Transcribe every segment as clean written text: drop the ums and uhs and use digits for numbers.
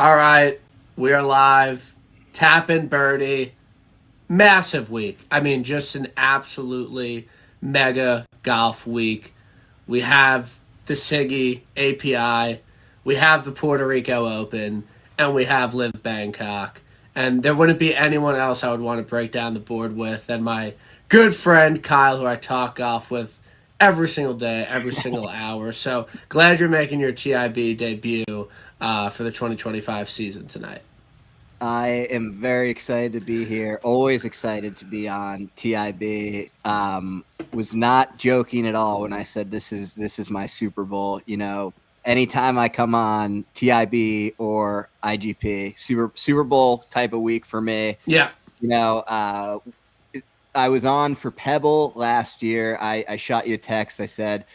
All right, we are live. Tap in Birdie. Massive week. I mean, just an absolutely mega golf week. We have the Siggy API, we have the Puerto Rico Open, and we have Liv Bangkok. And there wouldn't be anyone else I would want to break down the board with than my good friend Kyle, who I talk golf with every single day, every single hour. So glad you're making your TIB debut for the 2025 season tonight. I am very excited to be here. Always excited to be on TIB. Was not joking at all when I said this is my Super Bowl. You know, anytime I come on TIB or IGP, Super Bowl type of week for me. Yeah. You know, I was on for Pebble last year. I shot you a text. I said,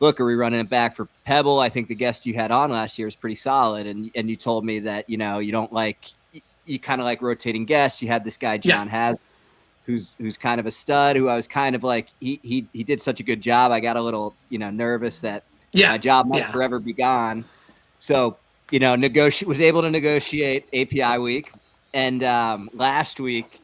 look, are we running it back for Pebble? I think the guest you had on last year is pretty solid. And you told me that, you know, you kind of like rotating guests. You had this guy, John Has, who's kind of a stud, who I was kind of like, he did such a good job. I got a little, nervous that my job might forever be gone. So, was able to negotiate API week. And last week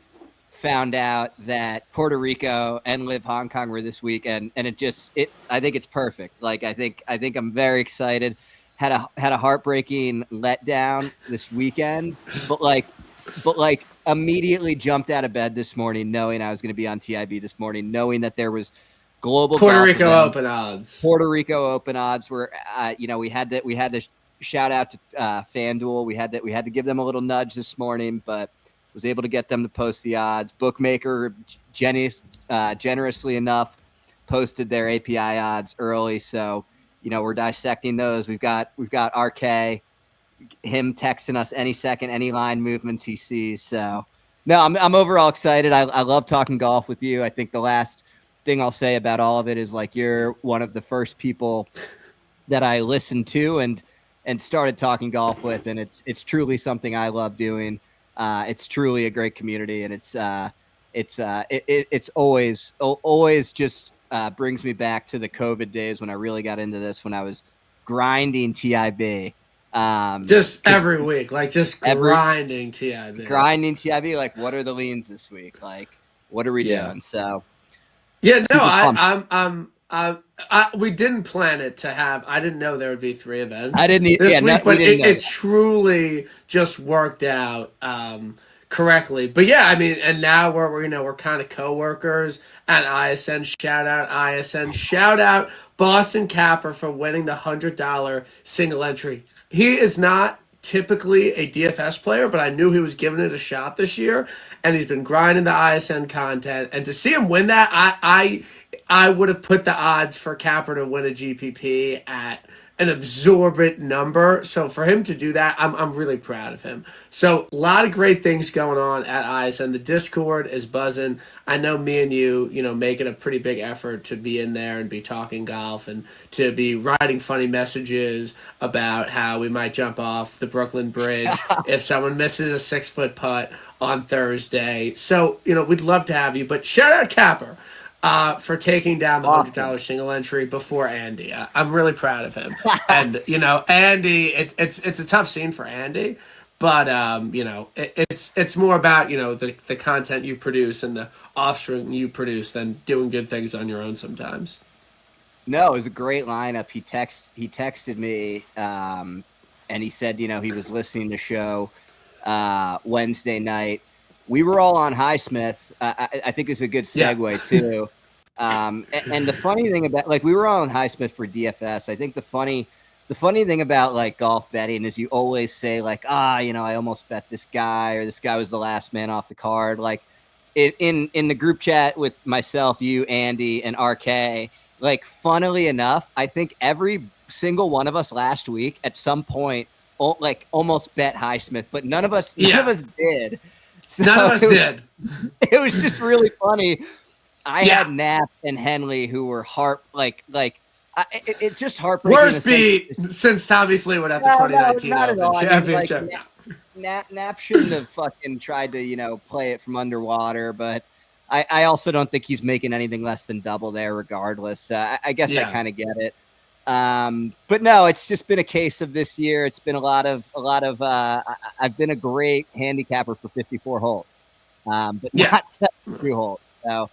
found out that Puerto Rico and Liv Hong Kong were this week. And I think it's perfect. Like, I think I'm very excited. Had a heartbreaking letdown this weekend, but immediately jumped out of bed this morning knowing I was going to be on TIB this morning, knowing that there was global Puerto Rico Open odds. Puerto Rico Open odds were, we had to shout out to FanDuel. We had to give them a little nudge this morning, but was able to get them to post the odds. Bookmaker, generously enough, posted their API odds early, so. We're dissecting those. We've got RK, him texting us any second, any line movements he sees. So, no, I'm overall excited. I love talking golf with you. I think the last thing I'll say about all of it is like you're one of the first people that I listened to and started talking golf with, and it's truly something I love doing. It's truly a great community, and it's always just. Brings me back to the COVID days when I really got into this, when I was grinding TIB. Just every week, grinding TIB. Grinding TIB, like, what are the leans this week? Like, what are we doing? So, yeah, no, we didn't plan it to have. I didn't know there would be 3 events. I didn't this week, but it truly just worked out correctly. But yeah, I mean, and now we're kind of co-workers at ISN. Shout out Boston Capper for winning the $100 single entry. He is not typically a DFS player, but I knew he was giving it a shot this year, and he's been grinding the ISN content. And to see him win that, I would have put the odds for Capper to win a GPP at an absorbent number. So for him to do that, I'm really proud of him. So a lot of great things going on at ISN. The Discord is buzzing. I know me and you, making a pretty big effort to be in there and be talking golf and to be writing funny messages about how we might jump off the Brooklyn Bridge if someone misses a 6-foot putt on Thursday. So, we'd love to have you, but shout out Capper. For taking down the $100 single entry before Andy. I'm really proud of him. And, Andy, it's a tough scene for Andy, but, it's more about, the content you produce and the offspring you produce than doing good things on your own sometimes. No, it was a great lineup. He texted me, and he said, he was listening to the show Wednesday night. We were all on Highsmith. I think it's a good segue too. And the funny thing about, like, we were all on Highsmith for DFS. I think the funny thing about like golf betting is you always say like, I almost bet this guy, or this guy was the last man off the card. Like in the group chat with myself, you, Andy, and RK. Like, funnily enough, I think every single one of us last week at some point, like, almost bet Highsmith, but none of us did. So none of us did. It was just really funny. I had Knapp and Henley who were it's just heartbreaking. Worst beat since Tommy Fleetwood at the 2019 Open Championship. Knapp shouldn't have fucking tried to, play it from underwater, but I also don't think he's making anything less than double there regardless. I guess I kind of get it. But no, it's just been a case of this year. It's been a lot of. I've been a great handicapper for 54 holes, but not 72 holes. So,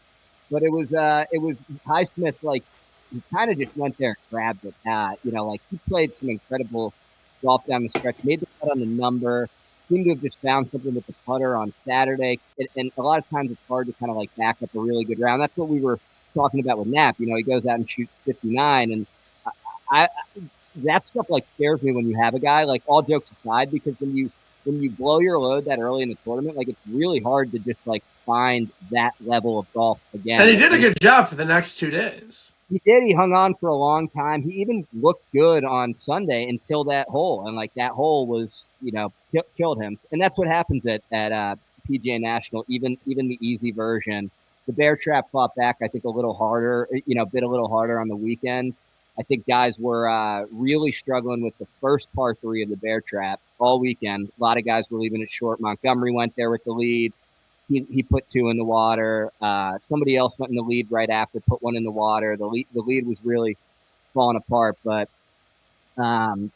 but it was Highsmith. Like he kind of just went there and grabbed it. Like he played some incredible golf down the stretch, made the cut on the number. Seemed to have just found something with the putter on Saturday, and a lot of times it's hard to kind of like back up a really good round. That's what we were talking about with Knapp. He goes out and shoots 59, and I that stuff like scares me when you have a guy. Like all jokes aside, because when you blow your load that early in the tournament, like it's really hard to just like find that level of golf again. And he did a good job for the next 2 days. He did. He hung on for a long time. He even looked good on Sunday until that hole, and like that hole was, killed him. And that's what happens at PGA National. Even the easy version, the bear trap fought back. I think a little harder. Bit a little harder on the weekend. I think guys were really struggling with the first par 3 of the bear trap all weekend. A lot of guys were leaving it short. Montgomery went there with the lead. He put 2 in the water. Somebody else went in the lead right after, put 1 in the water. The lead was really falling apart. But that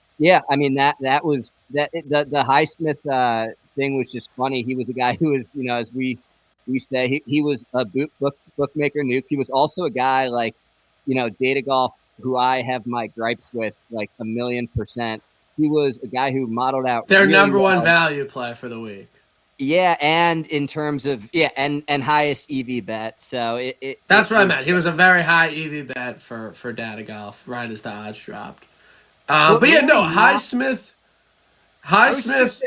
was that. The Highsmith thing was just funny. He was a guy who was, as we say, he was a bookmaker nuke. He was also a guy like, Data Golf, who I have my gripes with like 1,000,000%. He was a guy who modeled out their really number well. one value play for the week. Yeah, and in terms of and highest EV bet. So that's what I meant. He was a very high EV bet for Data Golf right as the odds dropped. Highsmith.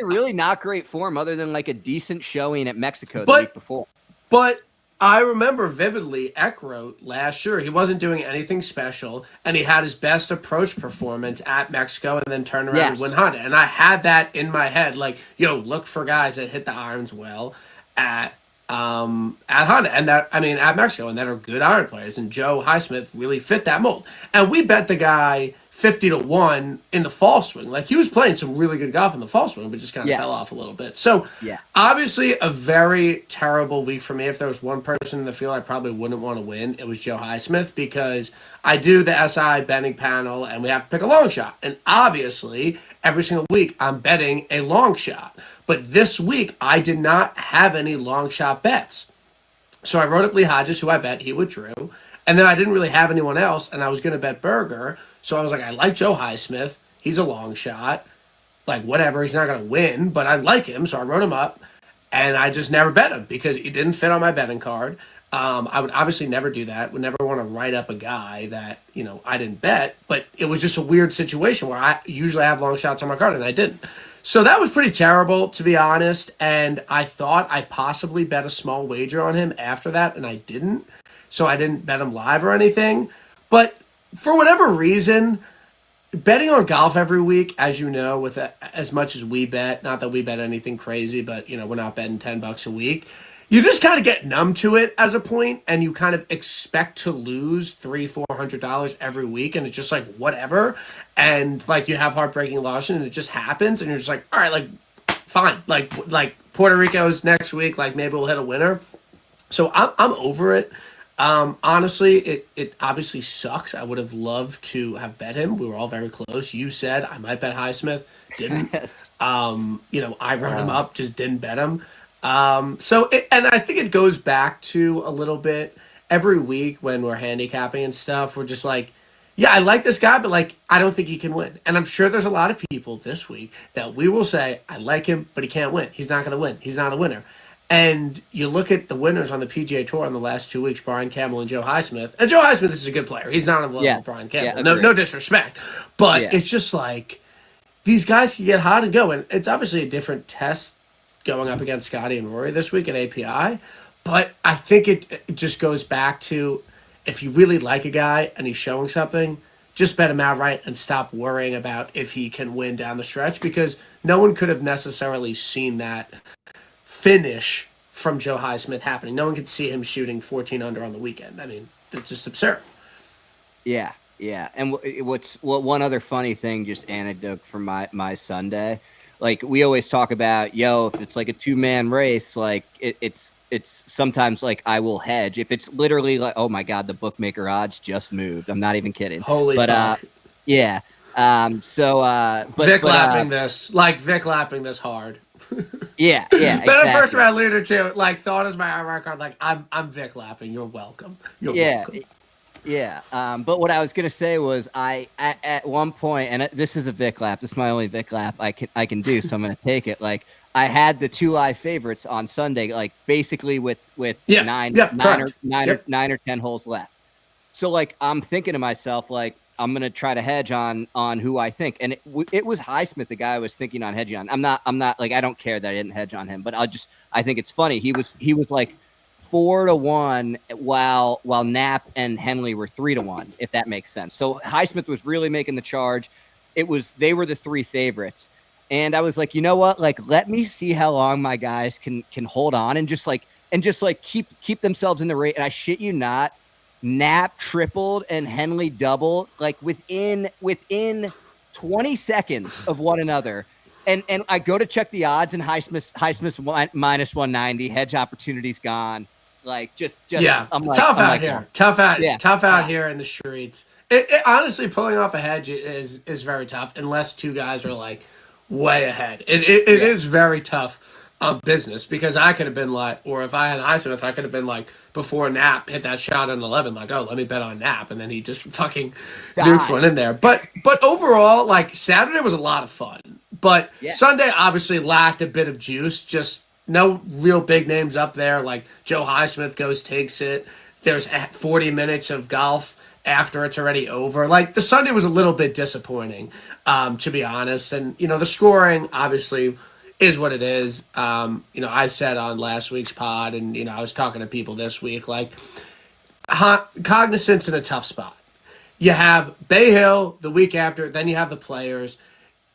Really not great form, other than like a decent showing at Mexico the week before. But I remember vividly Eck wrote last year he wasn't doing anything special, and he had his best approach performance at Mexico and then turned around and win Honda. And I had that in my head, like, look for guys that hit the irons well at Honda and at Mexico, and that are good iron players. And Joe Highsmith really fit that mold. And we bet the guy 50-1 in the fall swing. Like he was playing some really good golf in the fall swing, but just kind of fell off a little bit. So obviously a very terrible week for me. If there was one person in the field I probably wouldn't want to win, it was Joe Highsmith, because I do the SI betting panel and we have to pick a long shot. And obviously every single week I'm betting a long shot. But this week I did not have any long shot bets. So I wrote up Lee Hodges, who I bet. He withdrew. And then I didn't really have anyone else, and I was going to bet Berger. So I was like, I like Joe Highsmith. He's a long shot. Like, whatever, he's not going to win, but I like him. So I wrote him up, and I just never bet him because he didn't fit on my betting card. I would obviously never do that. Would never want to write up a guy that, I didn't bet. But it was just a weird situation where I usually have long shots on my card, and I didn't. So that was pretty terrible, to be honest. And I thought I possibly bet a small wager on him after that, and I didn't. So I didn't bet him live or anything. But for whatever reason, betting on golf every week, as you know, with as much as we bet, not that we bet anything crazy, but, we're not betting $10 a week. You just kind of get numb to it as a point, and you kind of expect to lose $300-$400 every week, and it's just like, whatever. And, like, you have heartbreaking losses, and it just happens, and you're just like, all right, like, fine. Like Puerto Rico's next week, like, maybe we'll hit a winner. So I'm over it. Honestly, it obviously sucks. I would have loved to have bet him. We were all very close. You said I might bet Highsmith, didn't. Yes. I wrote him up, just didn't bet him. And I think it goes back to a little bit every week when we're handicapping and stuff. We're just like, yeah, I like this guy, but like, I don't think he can win. And I'm sure there's a lot of people this week that we will say, I like him, but he can't win. He's not going to win. He's not a winner. And you look at the winners on the PGA Tour in the last 2 weeks, Brian Campbell and Joe Highsmith. And Joe Highsmith is a good player. He's not on the level of Brian Campbell. No disrespect. But it's just like these guys can get hot and go. And it's obviously a different test going up against Scottie and Rory this week at API. But I think it just goes back to, if you really like a guy and he's showing something, just bet him outright and stop worrying about if he can win down the stretch, because no one could have necessarily seen that finish from Joe Highsmith happening. No one could see him shooting 14 under on the weekend. I mean, it's just absurd. Yeah. And one other funny thing, just anecdote from my Sunday, like we always talk about, if it's like a 2-man race, like it's sometimes like I will hedge if it's literally like, oh my God, the bookmaker odds just moved. I'm not even kidding. Holy fuck. Yeah. Vic lapping this, like Vic lapping this hard. Yeah, Been exactly. a first round leader too. Like thought as my record. Like I'm Vic lapping. You're welcome. You're welcome. Yeah. But what I was gonna say was at one point, and this is a Vic lap. This is my only Vic lap I can do, so I'm gonna take it. Like I had the 2 live favorites on Sunday, like basically with nine or 10 holes left. So like I'm thinking to myself, like I'm gonna try to hedge on who I think, and it was Highsmith, the guy I was thinking on hedging on. I'm not like I don't care that I didn't hedge on him, but I think it's funny. He was like 4-1 while Knapp and Henley were 3-1, if that makes sense. So Highsmith was really making the charge. They were the 3 favorites. And I was like, you know what? Like, let me see how long my guys can hold on and just keep themselves in the race. And I shit you not, Knapp tripled and Henley doubled like within 20 seconds of one another. And I go to check the odds, and Highsmith's minus 190. Hedge opportunity's gone. Like just yeah. I'm like, tough I'm out like, here. oh. Tough out here in the streets. It honestly, pulling off a hedge is very tough unless 2 guys are like way ahead. It is very tough business, because I could have been like, or if I had Highsmith, I could have been like, before Knapp hit that shot on 11, like, oh, let me bet on Knapp, and then he just fucking nukes one in there. But overall, like, Saturday was a lot of fun, but Sunday obviously lacked a bit of juice. Just no real big names up there. Like Joe Highsmith takes it. There's 40 minutes of golf after it's already over. Like the Sunday was a little bit disappointing, to be honest. And the scoring obviously is what it is. I said on last week's pod, and I was talking to people this week, like Cognizant's in a tough spot. You have Bay Hill the week after, then you have the Players.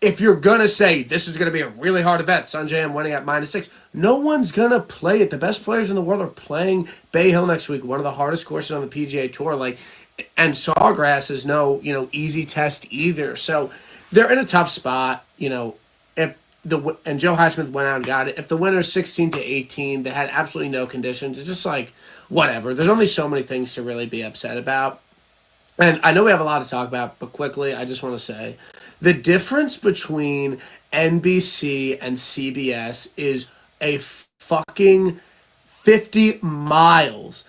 If you're gonna say this is gonna be a really hard event, Sungjae winning at -6, no one's gonna play it. The best players in the world are playing Bay Hill next week, one of the hardest courses on the PGA Tour. Like, and Sawgrass is no easy test either. So they're in a tough spot. If and Joe Highsmith went out and got it. If the winner's 16-18, they had absolutely no conditions. It's just like whatever. There's only so many things to really be upset about. And I know we have a lot to talk about, but quickly, I just want to say the difference between NBC and CBS is a fucking 50 miles.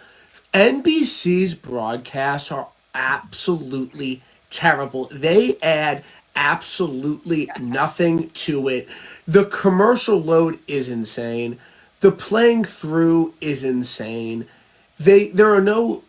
NBC's broadcasts are absolutely terrible. They add absolutely nothing to it. The commercial load is insane. The playing through is insane. There are no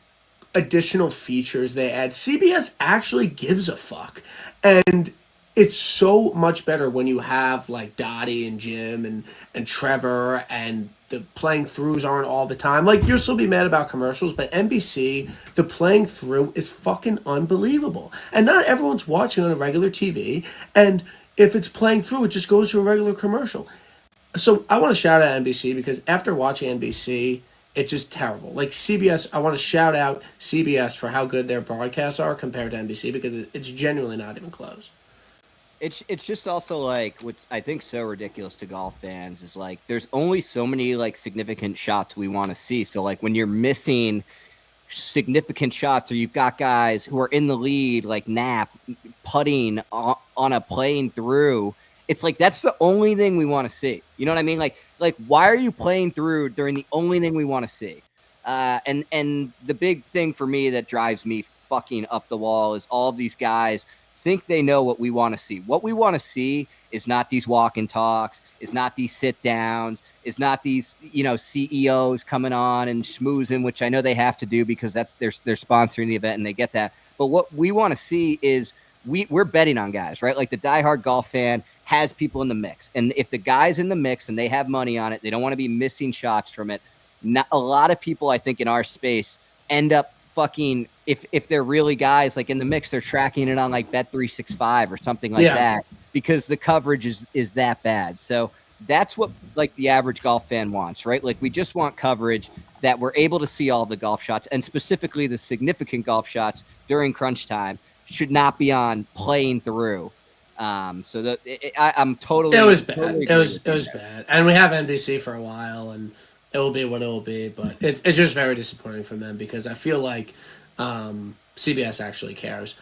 additional features they add. CBS actually gives a fuck. And it's so much better when you have like Dottie and Jim and Trevor, and the playing throughs aren't all the time. Like, you'll still be mad about commercials, but NBC, the playing through is fucking unbelievable. And not everyone's watching on a regular TV. And if it's playing through, it just goes to a regular commercial. So I want to shout out NBC, because after watching NBC, it's just terrible. Like CBS, I want to shout out CBS for how good their broadcasts are compared to NBC, because it's genuinely not even close. It's just also like what's I think so ridiculous to golf fans is like there's only so many like significant shots we want to see. So like when you're missing significant shots, or you've got guys who are in the lead like Knapp putting on a playing through, it's like that's the only thing we want to see. You know what I mean? Like why are you playing through during the only thing we want to see? And the big thing for me that drives me fucking up the wall is all of these guys think they know what we want to see. What we want to see is not these walk and talks, is not these sit downs, is not these, CEOs coming on and schmoozing, which I know they have to do because that's they're sponsoring the event and they get that. But what we want to see is we're betting on guys, right? Like the diehard golf fan has people in the mix. And if the guy's in the mix and they have money on it, they don't want to be missing shots from it. Not, a lot of people, I think, in our space end up fucking, if they're really guys like in the mix, they're tracking it on like Bet365 or something like that, because the coverage is that bad. So that's what like the average golf fan wants, right? Like we just want coverage that we're able to see all the golf shots, and specifically the significant golf shots during crunch time should not be on playing through. So that I'm totally. It was bad. Totally it was bad, and we have NBC for a while, and it will be what it will be. But it's just very disappointing from them, because I feel like CBS actually cares.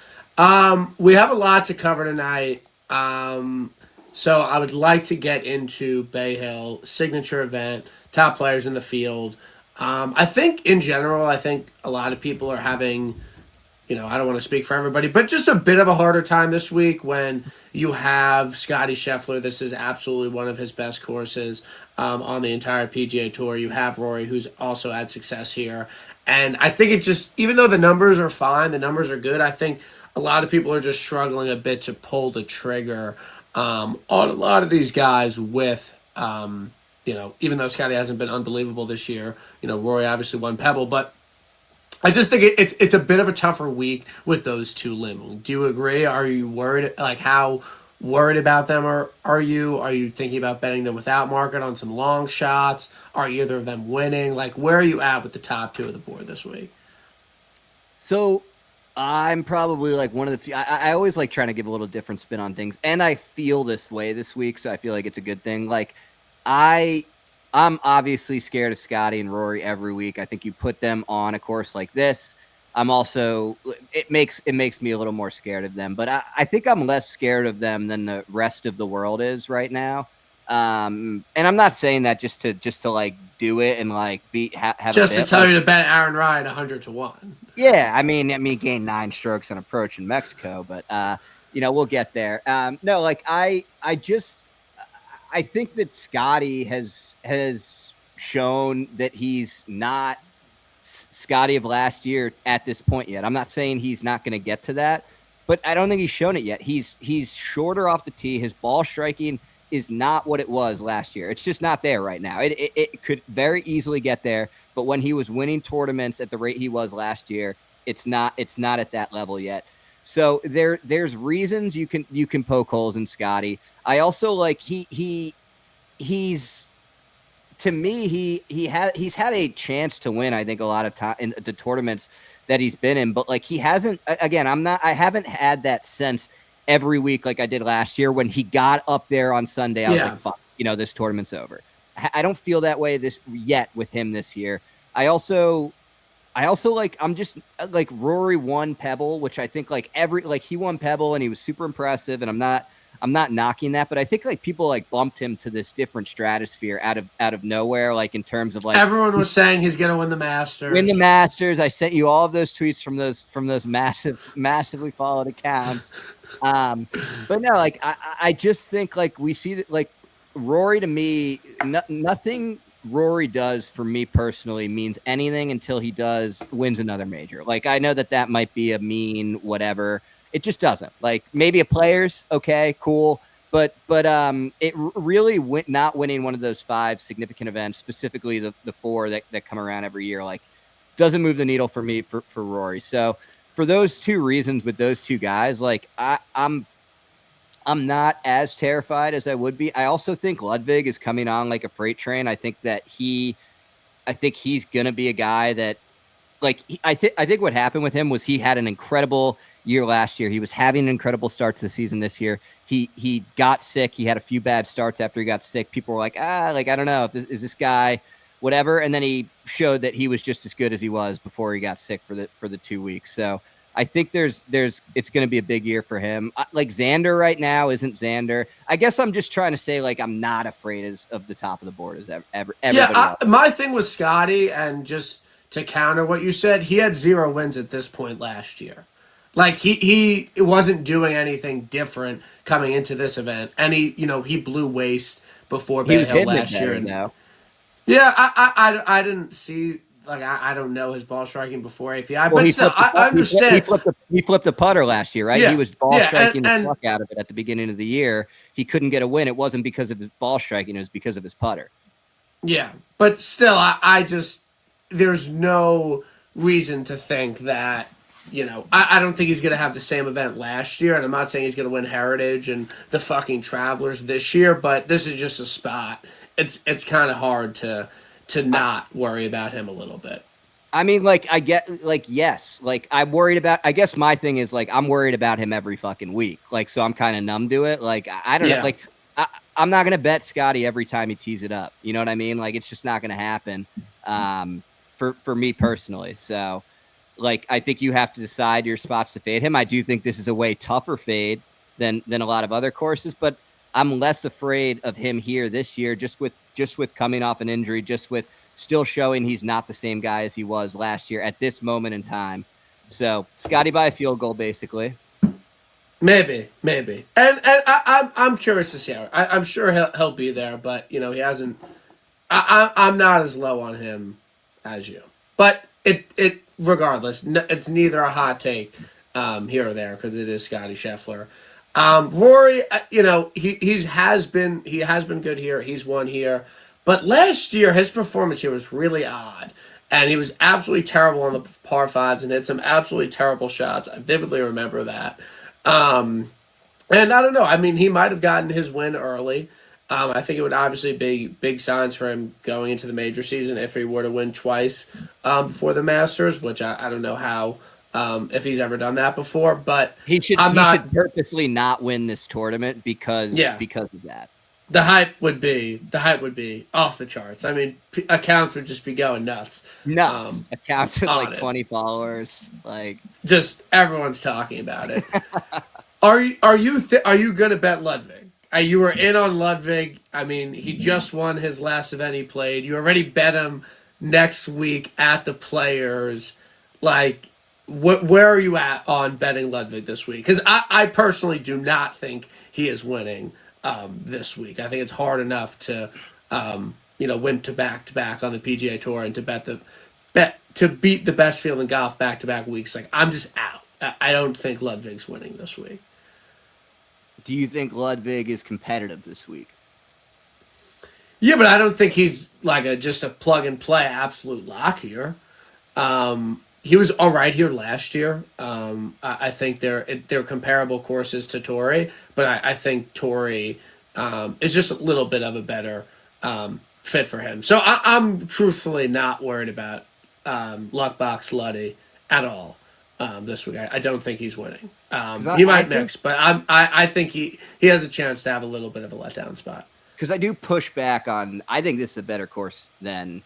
We have a lot to cover tonight. So I would like to get into Bay Hill signature event, top players in the field. I think in general, I think a lot of people are having, I don't want to speak for everybody, but just a bit of a harder time this week when you have Scottie Scheffler. This is absolutely one of his best courses on the entire PGA Tour. You have Rory, who's also had success here. And I think it just, even though the numbers are fine, the numbers are good, I think a lot of people are just struggling a bit to pull the trigger on a lot of these guys with, even though Scottie hasn't been unbelievable this year, Rory obviously won Pebble, but I just think it's a bit of a tougher week with those two looming. Do you agree? Are you worried? Like, how worried about them are you? Are you thinking about betting them without market on some long shots? Are either of them winning? Like, where are you at with the top two of the board this week? So I'm probably like one of the few. I always like trying to give a little different spin on things, and I feel this way this week, so I feel like it's a good thing. Like, I'm obviously scared of Scottie and Rory every week. I think you put them on a course like this, I'm also it makes me a little more scared of them. But I think I'm less scared of them than the rest of the world is right now. And I'm not saying that just to like do it and like have just a to bit, tell like, you to bet Aaron Ryan 100-1. Yeah, I mean, gained 9 strokes on approach in Mexico, but we'll get there. No, like I think that Scottie has shown that he's not Scottie of last year at this point yet. I'm not saying he's not going to get to that, but I don't think he's shown it yet. He's shorter off the tee. His ball striking is not what it was last year. It's just not there right now. It could very easily get there, but when he was winning tournaments at the rate he was last year, it's not at that level yet. So there's reasons you can poke holes in Scottie. I also like he's to me he's had a chance to win, I think, a lot of time in the tournaments that he's been in, but like he hasn't. Again, I haven't had that sense every week like I did last year when he got up there on Sunday. I was like, fuck, this tournament's over. I don't feel that way yet with him this year. I also like, I'm just like, Rory won Pebble, which I think like he won Pebble and he was super impressive, and I'm not knocking that, but I think like people like bumped him to this different stratosphere out of nowhere, like in terms of like everyone was saying he's gonna win the Masters. I sent you all of those tweets from those massively followed accounts. But no, like I just think like we see that like Rory, to me, nothing Rory does for me personally means anything until he wins another major. Like, I know that might be a mean whatever. It just doesn't. Like, maybe a Players, okay, cool, but it really not winning one of those 5 significant events, specifically the 4 that come around every year, like, doesn't move the needle for me for Rory. So for those 2 reasons with those 2 guys, like I'm not as terrified as I would be. I also think Ludwig is coming on like a freight train. I think he's going to be a guy that, like, I think what happened with him was he had an incredible year last year. He was having an incredible start to the season this year. He got sick. He had a few bad starts after he got sick. People were like, I don't know if this guy, whatever. And then he showed that he was just as good as he was before he got sick for the 2 weeks. So I think it's going to be a big year for him. Like, Xander right now isn't Xander. I guess I'm just trying to say, like, I'm not afraid of the top of the board as everybody else. My thing with Scottie, and just to counter what you said, he had 0 wins at this point last year. Like, he wasn't doing anything different coming into this event, and he blew waste before Bay Hill last year. Yeah, I didn't see. Like, I don't know his ball striking before API, but still, I understand. He flipped the putter last year, right? Yeah, he was ball striking the fuck out of it at the beginning of the year. He couldn't get a win. It wasn't because of his ball striking. It was because of his putter. Yeah, but still, I just, there's no reason to think that, I don't think he's going to have the same event last year, and I'm not saying he's going to win Heritage and the fucking Travelers this year, but this is just a spot. It's kind of hard to not worry about him a little bit. I mean, like, I get, like, yes, like, I'm worried about, I guess my thing is, like, I'm worried about him every fucking week. Like, so I'm kind of numb to it. Like, I don't know. Like, I'm not going to bet Scottie every time he tees it up. You know what I mean? Like, it's just not going to happen for me personally. So, like, I think you have to decide your spots to fade him. I do think this is a way tougher fade than a lot of other courses, but I'm less afraid of him here this year, just with coming off an injury, just with still showing he's not the same guy as he was last year at this moment in time. So Scottie by a field goal, basically. Maybe, and I'm curious to see how. I'm sure he'll be there, but he hasn't. I'm not as low on him as you, but it regardless, it's neither a hot take here or there because it is Scottie Scheffler. Rory, he has been good here. He's won here, but last year his performance here was really odd, and he was absolutely terrible on the par fives and hit some absolutely terrible shots. I vividly remember that. And I don't know. I mean, he might have gotten his win early. I think it would obviously be big signs for him going into the major season if he were to win twice before the Masters, which I don't know how if he's ever done that before. But he should purposely not win this tournament because of that. The hype would be off the charts. I mean, accounts would just be going nuts. Accounts with like 20 followers, like just everyone's talking about it. Are you gonna bet Ludwig? You were in on Ludwig. I mean, he just won his last event he played. You already bet him next week at the Players. Like, where are you at on betting Ludwig this week? Because I personally do not think he is winning this week. I think it's hard enough to win to back on the PGA Tour and to beat the best field in golf back-to-back weeks. Like, I'm just out. I don't think Ludwig's winning this week. Do you think Ludwig is competitive this week? Yeah, but I don't think he's like just a plug-and-play absolute lock here. He was all right here last year. I think they're comparable courses to Torrey, but I think Torrey is just a little bit of a better fit for him. So I'm truthfully not worried about Luckbox Luddy at all this week. I don't think he's winning. He might next, but I think he has a chance to have a little bit of a letdown spot. Because I do push back on. I think this is a better course than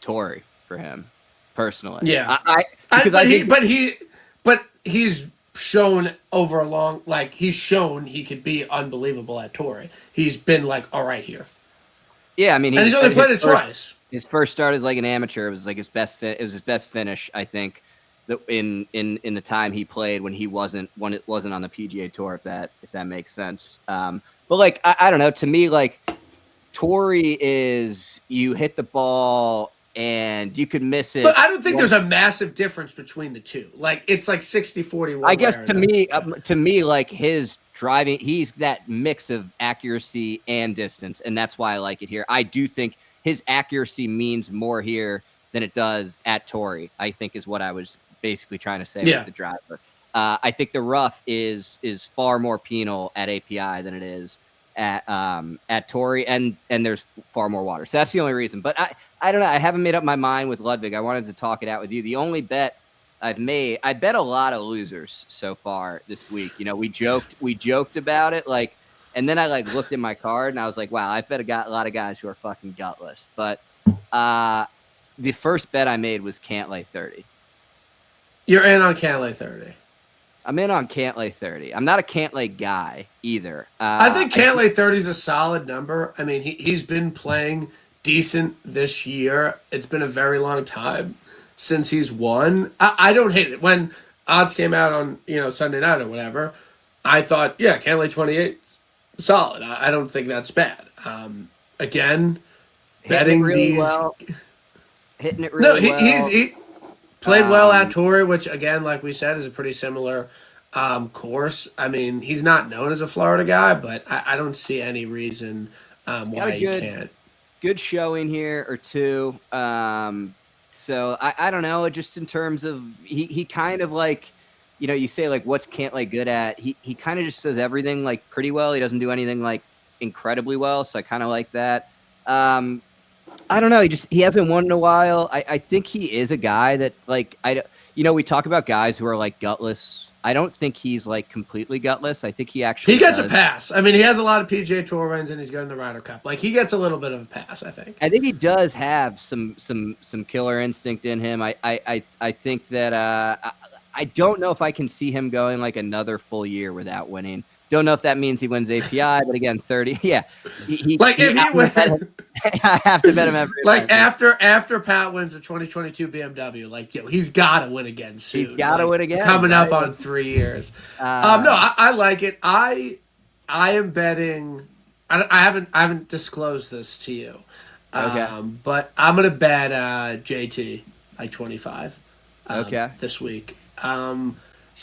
Torrey for him. Personally, yeah, but he's shown over a long, like he's shown he could be unbelievable at Torrey. He's been like all right here. Yeah, I mean, and he's only played it twice. His first start as like an amateur. It was like his best. It was his best finish, I think, that in the time he played when it wasn't on the PGA Tour. If that makes sense. But like I don't know. To me, like Torrey is you hit the ball and you could miss it. But I don't think there's a massive difference between the two. Like, it's like 60-40. I guess to me, like his driving, he's that mix of accuracy and distance, and that's why I like it here. I do think his accuracy means more here than it does at Torrey, I think is what I was basically trying to say with the driver. I think the rough is far more penal at API than it is at Torrey, and there's far more water. So that's the only reason. But I don't know. I haven't made up my mind with Ludwig. I wanted to talk it out with you. The only bet I've made, I bet a lot of losers so far this week. We joked about it, like, and then I like looked at my card and I was like, wow, I bet a lot of guys who are fucking gutless. But the first bet I made was Cantlay 30. You're in on Cantlay 30. I'm in on Cantlay 30. I'm not a Cantlay guy either. I think Cantlay 30 is a solid number. I mean, he's been playing decent this year. It's been a very long time since he's won. I don't hate it. When odds came out on Sunday night or whatever, I thought, yeah, Cantlay 28 solid. I don't think that's bad. Again, betting these. Hitting it really well. He played well at Torrey, which, again, like we said, is a pretty similar course. I mean, he's not known as a Florida guy, but I don't see any reason why he can't. Good showing here or two. So I don't know. Just in terms of he kind of like, you say like what's Cantlay good at? He kind of just does everything like pretty well. He doesn't do anything like incredibly well. So I kind of like that. I don't know. He hasn't won in a while. I think he is a guy that like we talk about guys who are like gutless. I don't think he's like completely gutless. I think he actually gets does. a pass. I mean, he has a lot of PGA Tour wins and he's good in the Ryder Cup. Like he gets a little bit of a pass, I think. I think he does have some killer instinct in him. I think that I don't know if I can see him going like another full year without winning. Don't know if that means he wins API, but again, 30. Yeah, if he wins, I have to bet him every. Like after Pat wins the 2022 BMW, like he's got to win again soon. He's got to win again. Coming up on 3 years. No, I like it. I am betting. I haven't disclosed this to you. Okay. But I'm gonna bet JT like 25. This week.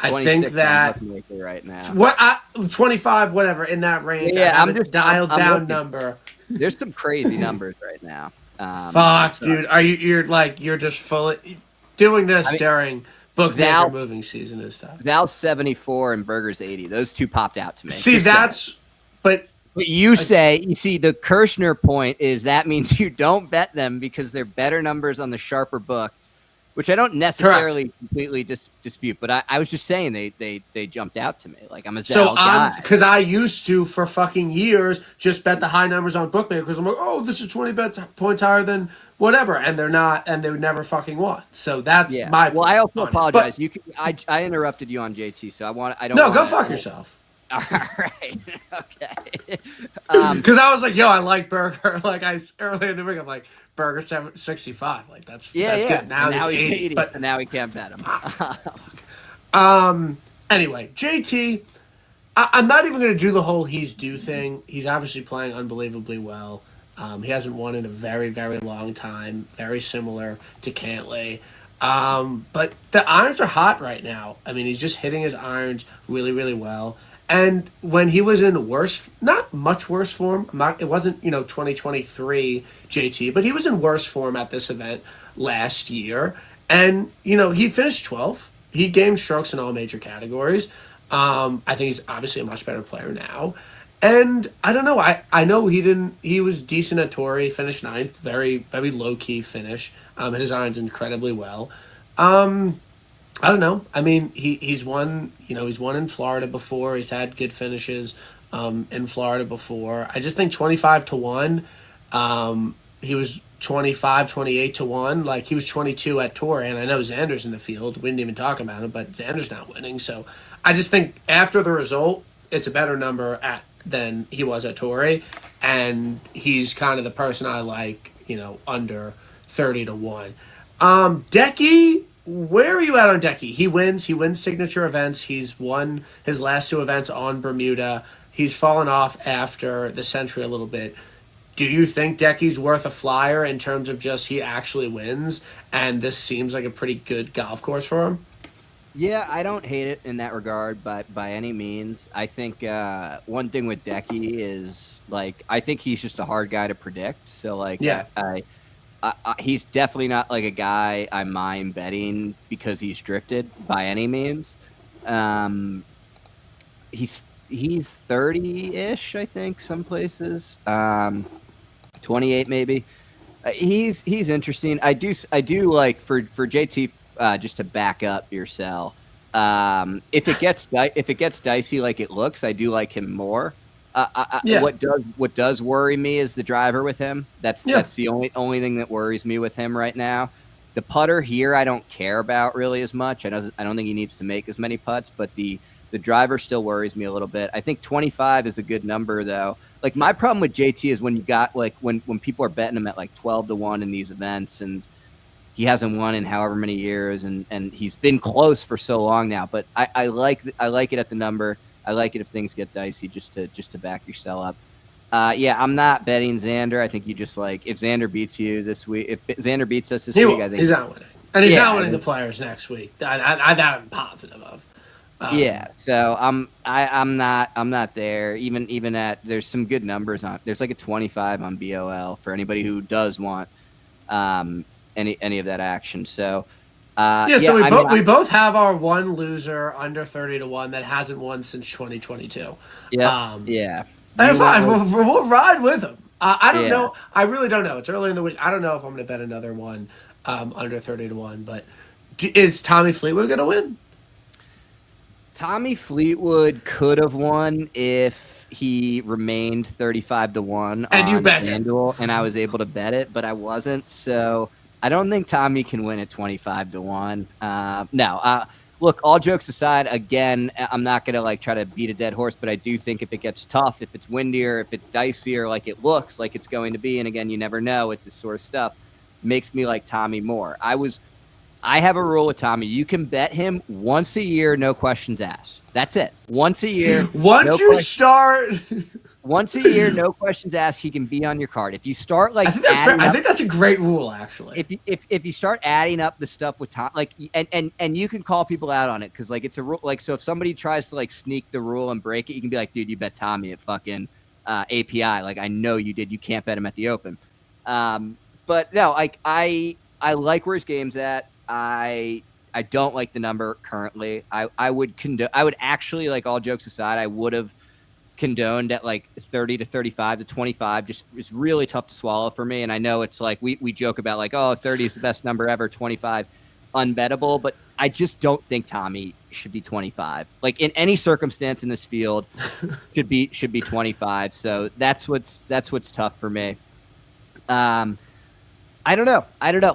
I think that right now. 25, whatever in that range. Yeah, I'm just dialed down number. There's some crazy numbers right now. Fuck, dude, you're just fully doing this during Bookmaker moving season and stuff. Zal's 74 and Berger's 80. Those two popped out to me. See, but you see, the Kirshner point is that means you don't bet them because they're better numbers on the sharper book. Which I don't necessarily completely dispute, but I was just saying they jumped out to me. Like I'm a Zal guy. Because I used to for fucking years just bet the high numbers on Bookmaker because I'm like, oh, this is 20 points higher than whatever, and they're not, and they never fucking won. So that's my. Well, I also apologize. I interrupted you on JT, so I don't. No, go fuck yourself. All right. Okay. Because I was like, yo, I like Berger. Like earlier in the week, I'm like. Burger 65, like that's good. Now he's 80, but now he can't bet him. Anyway, JT, I'm not even going to do the whole he's due thing. He's obviously playing unbelievably well. He hasn't won in a very, very long time. Very similar to Cantlay. But the irons are hot right now. I mean, he's just hitting his irons really, really well. And when he was in not much worse form, it wasn't, 2023 JT, but he was in worse form at this event last year. And, he finished 12th. He gained strokes in all major categories. I think he's obviously a much better player now. And I don't know. I know he was decent at Tour. He finished 9th. Very, very low-key finish. Hit his irons incredibly well. I don't know. I mean, he's won. He's won in Florida before. He's had good finishes in Florida before. I just think 25-1. He was 28-1. Like he was 22 at Tour, and I know Xander's in the field. We didn't even talk about it, but Xander's not winning. So I just think after the result, it's a better number than he was at Tour, and he's kind of the person I like. Under 30-1. Decky. Where are you at on Decky? He wins signature events. He's won his last 2 events on Bermuda. He's fallen off after the Century a little bit. Do you think Decky's worth a flyer in terms of just he actually wins and this seems like a pretty good golf course for him? Yeah, I don't hate it in that regard, but by any means. I think one thing with Decky is like I think he's just a hard guy to predict. So like he's definitely not like a guy I mind betting because he's drifted by any means. He's 30-ish, I think, some places. 28 maybe. He's interesting. I do like for JT just to back up your sell. If it gets dicey like it looks, I do like him more. What does worry me is the driver with him. That's the only thing that worries me with him right now. The putter here, I don't care about really as much. I don't think he needs to make as many putts, but the driver still worries me a little bit. I think 25 is a good number though. Like my problem with JT is when you got like when people are betting him at like 12-1 in these events, and he hasn't won in however many years, and he's been close for so long now. But I like it at the number. I like it if things get dicey just to back your sell up. I'm not betting Xander. I think you just like if Xander beats you this week. If Xander beats us this week, I think he's not winning, and he's not winning the Players next week. I'm positive of. So I'm not there. Even at there's some good numbers on. There's like a 25 on BOL for anybody who does want any of that action. So. We both have our one loser under 30-1 that hasn't won since 2022. Yeah. Fine. We'll ride with him. I don't Yeah. know. I really don't know. It's early in the week. I don't know if I'm going to bet another one under 30 to 1. But is Tommy Fleetwood going to win? Tommy Fleetwood could have won if he remained 35 to 1 And you on bet him. FanDuel, and I was able to bet it, but I wasn't. So I don't think Tommy can win at 25 to 1. No. Look, all jokes aside, again, I'm not going to like try to beat a dead horse, but I do think if it gets tough, if it's windier, if it's dicier, like it looks like it's going to be, and again, you never know with this sort of stuff, makes me like Tommy more. I have a rule with Tommy. You can bet him once a year, no questions asked. That's it. Once a year. Once you start. Once a year, no questions asked. He can be on your card. If you start like, I think that's fair. I think that's a great rule, actually. If you start adding up the stuff with Tom, like, and you can call people out on it because like it's a rule. Like, so if somebody tries to like sneak the rule and break it, you can be like, dude, you bet Tommy at fucking API. Like, I know you did. You can't bet him at the Open. But no, like I like where his game's at. I don't like the number currently. I would actually, like, all jokes aside, I would have condoned at like 30 to 35 to 25. Just it's really tough to swallow for me. And I know it's like we joke about like, oh, 30 is the best number ever, 25 unbettable, but I just don't think Tommy should be 25. Like in any circumstance in this field should be 25. So that's what's tough for me. I don't know.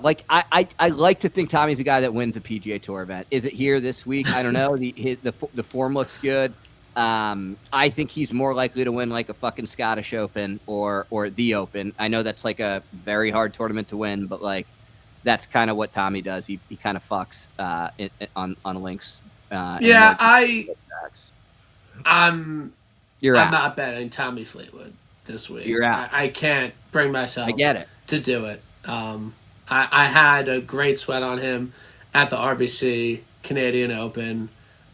Like I like to think Tommy's a guy that wins a PGA Tour event. Is it here this week? I don't know. The form looks good. I think he's more likely to win like a fucking Scottish Open or the Open. I know that's like a very hard tournament to win, but like that's kind of what Tommy does. He kind of fucks on links. I'm not betting Tommy Fleetwood this week. You're out. I can't bring myself. I get it. To do it. I had a great sweat on him at the RBC Canadian Open.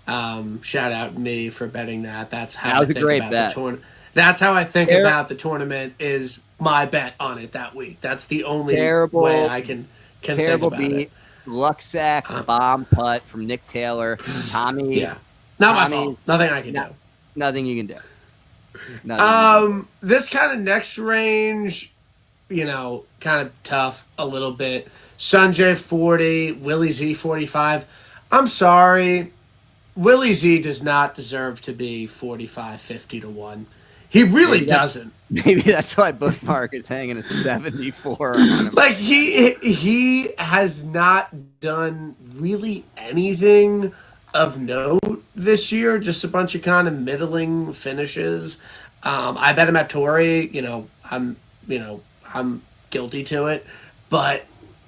Shout out me for betting that. That's how I think about the tournament. That's how I think about the tournament. Is my bet on it that week. That's the only way I can think about it. Luck sack, bomb putt from Nick Taylor. Tommy. Yeah, not my fault. Nothing I can do. Nothing you can do. This kind of next range, kind of tough a little bit. Sanjay 40, Willie Z 45. I'm sorry. Willie Z does not deserve to be 45, 50 to 1. He really doesn't. Maybe that's why Bookmark is hanging a 74 on him. Like, he has not done really anything of note this year. Just a bunch of kind of middling finishes. I bet him at Torrey. I'm guilty to it. But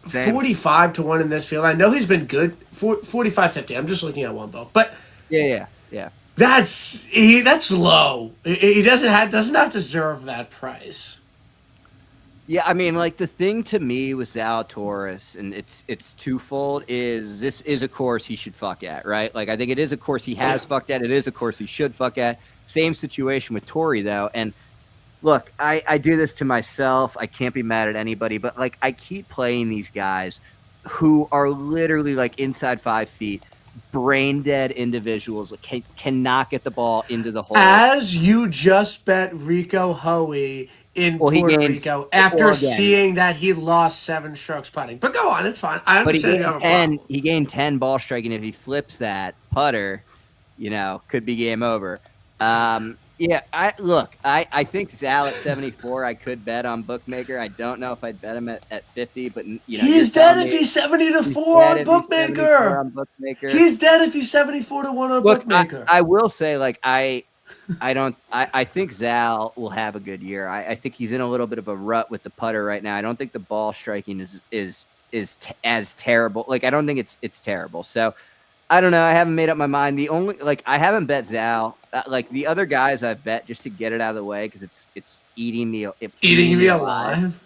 45 to 1 in this field. I know he's been good. 45, 50. I'm just looking at one book. But yeah. That's low. He does not deserve that price. Yeah, I mean, like the thing to me with Zalatoris, and it's twofold, is this is a course he should fuck at, right? Like I think it is a course he has fucked at. It is a course he should fuck at. Same situation with Torrey though, and look, I do this to myself. I can't be mad at anybody, but like I keep playing these guys who are literally like inside 5 feet, brain dead individuals that cannot get the ball into the hole. As you just bet Rico Hoey in Puerto Rico after seeing that he lost 7 strokes putting. But go on, it's fine. I understand. He gained 10 ball striking. If he flips that putter, could be game over. Yeah, I think Zal at 74, I could bet on Bookmaker. I don't know if I'd bet him at 50, but he's dead if he's 70 to 4 on Bookmaker. He's dead if he's 74 to 1 on Bookmaker. I will say, like, I think Zal will have a good year. I think he's in a little bit of a rut with the putter right now. I don't think the ball striking is as terrible. Like, I don't think it's terrible. So I don't know. I haven't made up my mind. The only I haven't bet Zal. Like the other guys I've bet just to get it out of the way because it's eating me alive.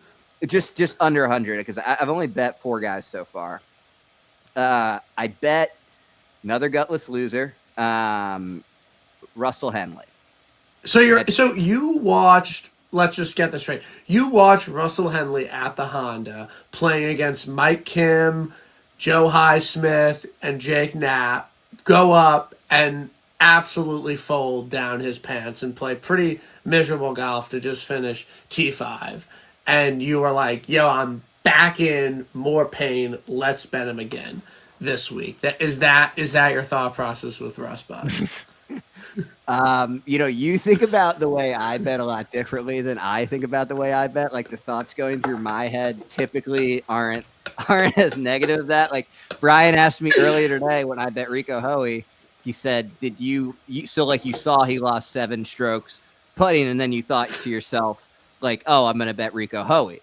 Just under 100 because I've only bet 4 guys so far. I bet another gutless loser, Russell Henley. So you watched. Let's just get this straight. You watched Russell Henley at the Honda playing against Mike Kim, Joe Highsmith, and Jake Knapp go up and absolutely fold down his pants and play pretty miserable golf to just finish T5. And you were like, yo, I'm back in more pain. Let's bet him again this week. Is that your thought process with Russ, Bob? You think about the way I bet a lot differently than I think about the way I bet. Like the thoughts going through my head typically aren't as negative as that. Like Brian asked me earlier today when I bet Rico Hoey, he said, did you saw he lost 7 strokes putting, and then you thought to yourself, like, oh, I'm going to bet Rico Hoey.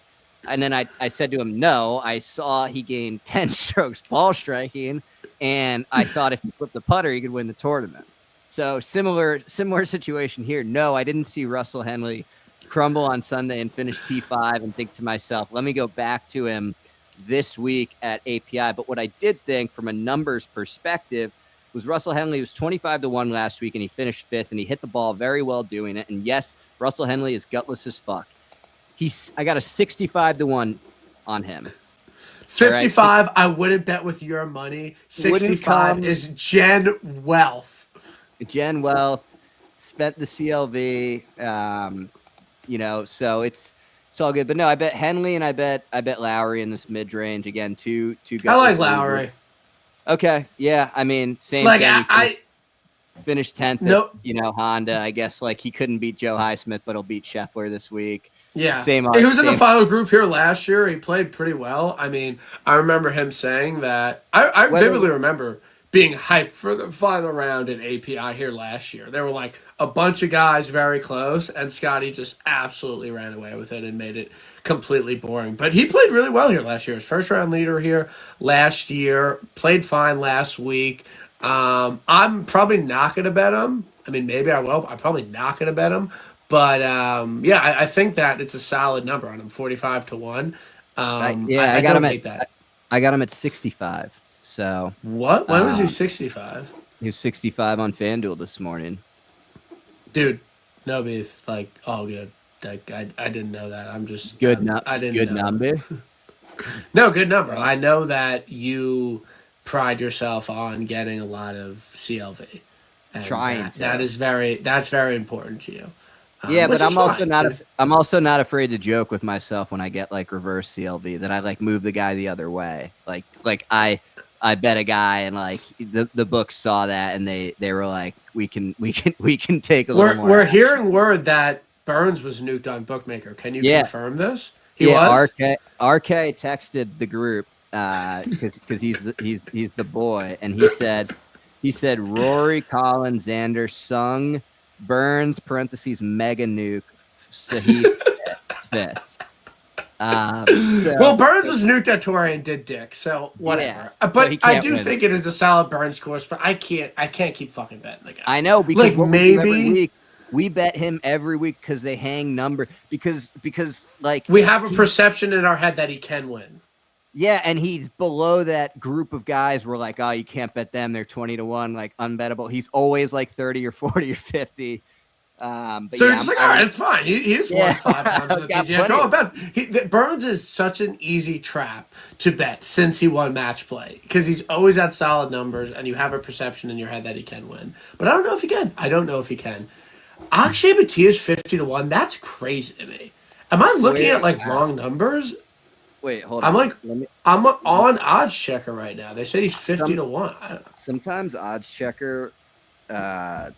And then I said to him, no, I saw he gained 10 strokes ball striking, and I thought if he flipped the putter, he could win the tournament. So similar situation here. No, I didn't see Russell Henley crumble on Sunday and finish T5 and think to myself, let me go back to him this week at API. But what I did think from a numbers perspective was Russell Henley was 25-1 last week, and he finished 5th, and he hit the ball very well doing it. And yes, Russell Henley is gutless as fuck. I got a 65-1 on him. 55, right? I wouldn't bet with your money. 65 is Jen Wealth. Jen Wealth spent the CLV, so it's all good. But no, I bet Henley and I bet Lowry in this mid range again. Two guys. I like Lowry. Okay, yeah. I mean, same like thing. I finished 10th. Nope. At, Honda. I guess like he couldn't beat Joe Highsmith, but he'll beat Scheffler this week. Yeah, he was in the final group here last year. He played pretty well. I mean, I remember him saying that. I vividly remember being hyped for the final round at API here last year. There were like a bunch of guys very close, and Scottie just absolutely ran away with it and made it completely boring. But he played really well here last year. His first round leader here last year, played fine last week. I'm probably not going to bet him. I mean, maybe I will. I'm probably not going to bet him. But, I think that it's a solid number on him, 45-1. I got him at that. I got him at 65. So what? When was he 65? He was 65 on FanDuel this morning. Dude, no beef. Like, all good. Like, I didn't know that. I'm just good. I didn't good know. Number. No, good number. I know that you pride yourself on getting a lot of CLV. And trying to. That's very important to you. Yeah, but I'm also not afraid to joke with myself when I get like reverse CLV that I like move the guy the other way. Like I bet a guy and like the books saw that and they were like, we can take a little more. We're hearing word that Burns was nuked on Bookmaker. Can you confirm this? He was? RK texted the group because he's the boy, and he said Rory, Collins, Xander, Sung, Burns (parentheses mega nuke). So he's fifth. Well, Burns was nuked at Torrey and did dick, so whatever. Yeah, but so I do think it is a solid Burns course, but I can't keep fucking betting the guy. I know, because like maybe we bet him every week because they hang number because like we have a perception in our head that he can win. Yeah, and he's below that group of guys. We're like, oh, you can't bet them. They're 20-1, like unbettable. He's always like 30 or 40 or 50. So you're just like, all right, it's fine. He's won 5 times in the PGA Tour. Burns is such an easy trap to bet since he won match play because he's always had solid numbers, and you have a perception in your head that he can win. But I don't know if he can. Akshay Bhatia is 50-1. That's crazy to me. Am I looking at like wrong numbers? Wait, hold on. I'm on Odds Checker right now. They said he's 50-1. Sometimes Odds Checker, they'll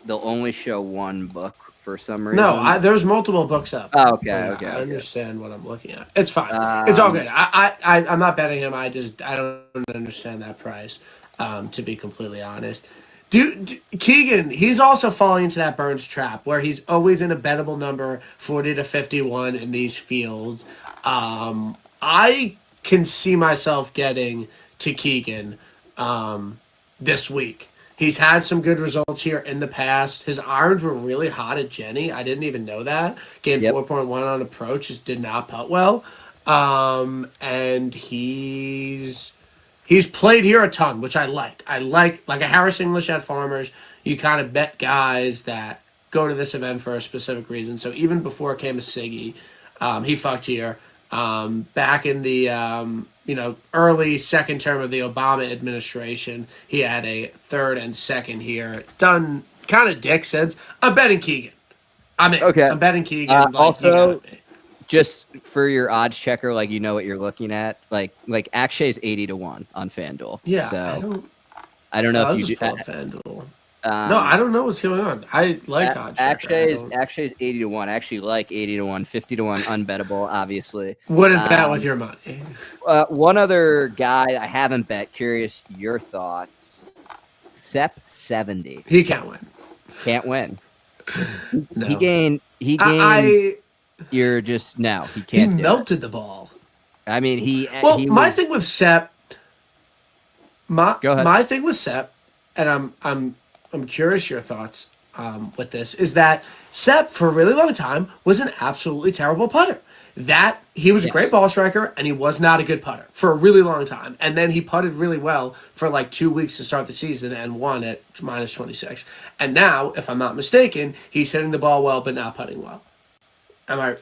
only show one book for some reason. No, there's multiple books up. Oh, okay. I understand what I'm looking at. It's fine. It's all good. I'm not betting him. I don't understand that price. To be completely honest. Keegan, he's also falling into that Burns trap where he's always in a bettable number, 40-51 in these fields. I can see myself getting to Keegan this week. He's had some good results here in the past. His irons were really hot at Jenny. I didn't even know that. Gained 4.1 on approach. Just did not putt well. And he's played here a ton, which I like. I like a Harris English at Farmers. You kind of bet guys that go to this event for a specific reason. So even before it came to Siggy, he fucked here. Back in the early second term of the Obama administration, he had a third and second here. Done kind of dick since. I'm betting Keegan. Okay. I'm betting Keegan. Also, just for your odds checker, like you know what you're looking at. Like Akshay's 80-1 on FanDuel. Yeah, so I don't know I'll if you just do. pull up FanDuel. No, I don't know what's going on. I like odds checker. Akshay's 80-1. I actually like 80-1, 50-1 unbettable, obviously. Wouldn't bet with your money. One other guy I haven't bet. Curious your thoughts. Sepp 70. He can't win. Can't win. No. He gained. You're just no. He can't. He melted the ball. I mean, my thing with Sepp. Go ahead. My thing with Sepp, and I'm curious your thoughts with this, is that Sepp for a really long time was an absolutely terrible putter. That he was a great ball striker and he was not a good putter for a really long time. And then he putted really well for like 2 weeks to start the season and won at -26. And now, if I'm not mistaken, he's hitting the ball well but not putting well. Am I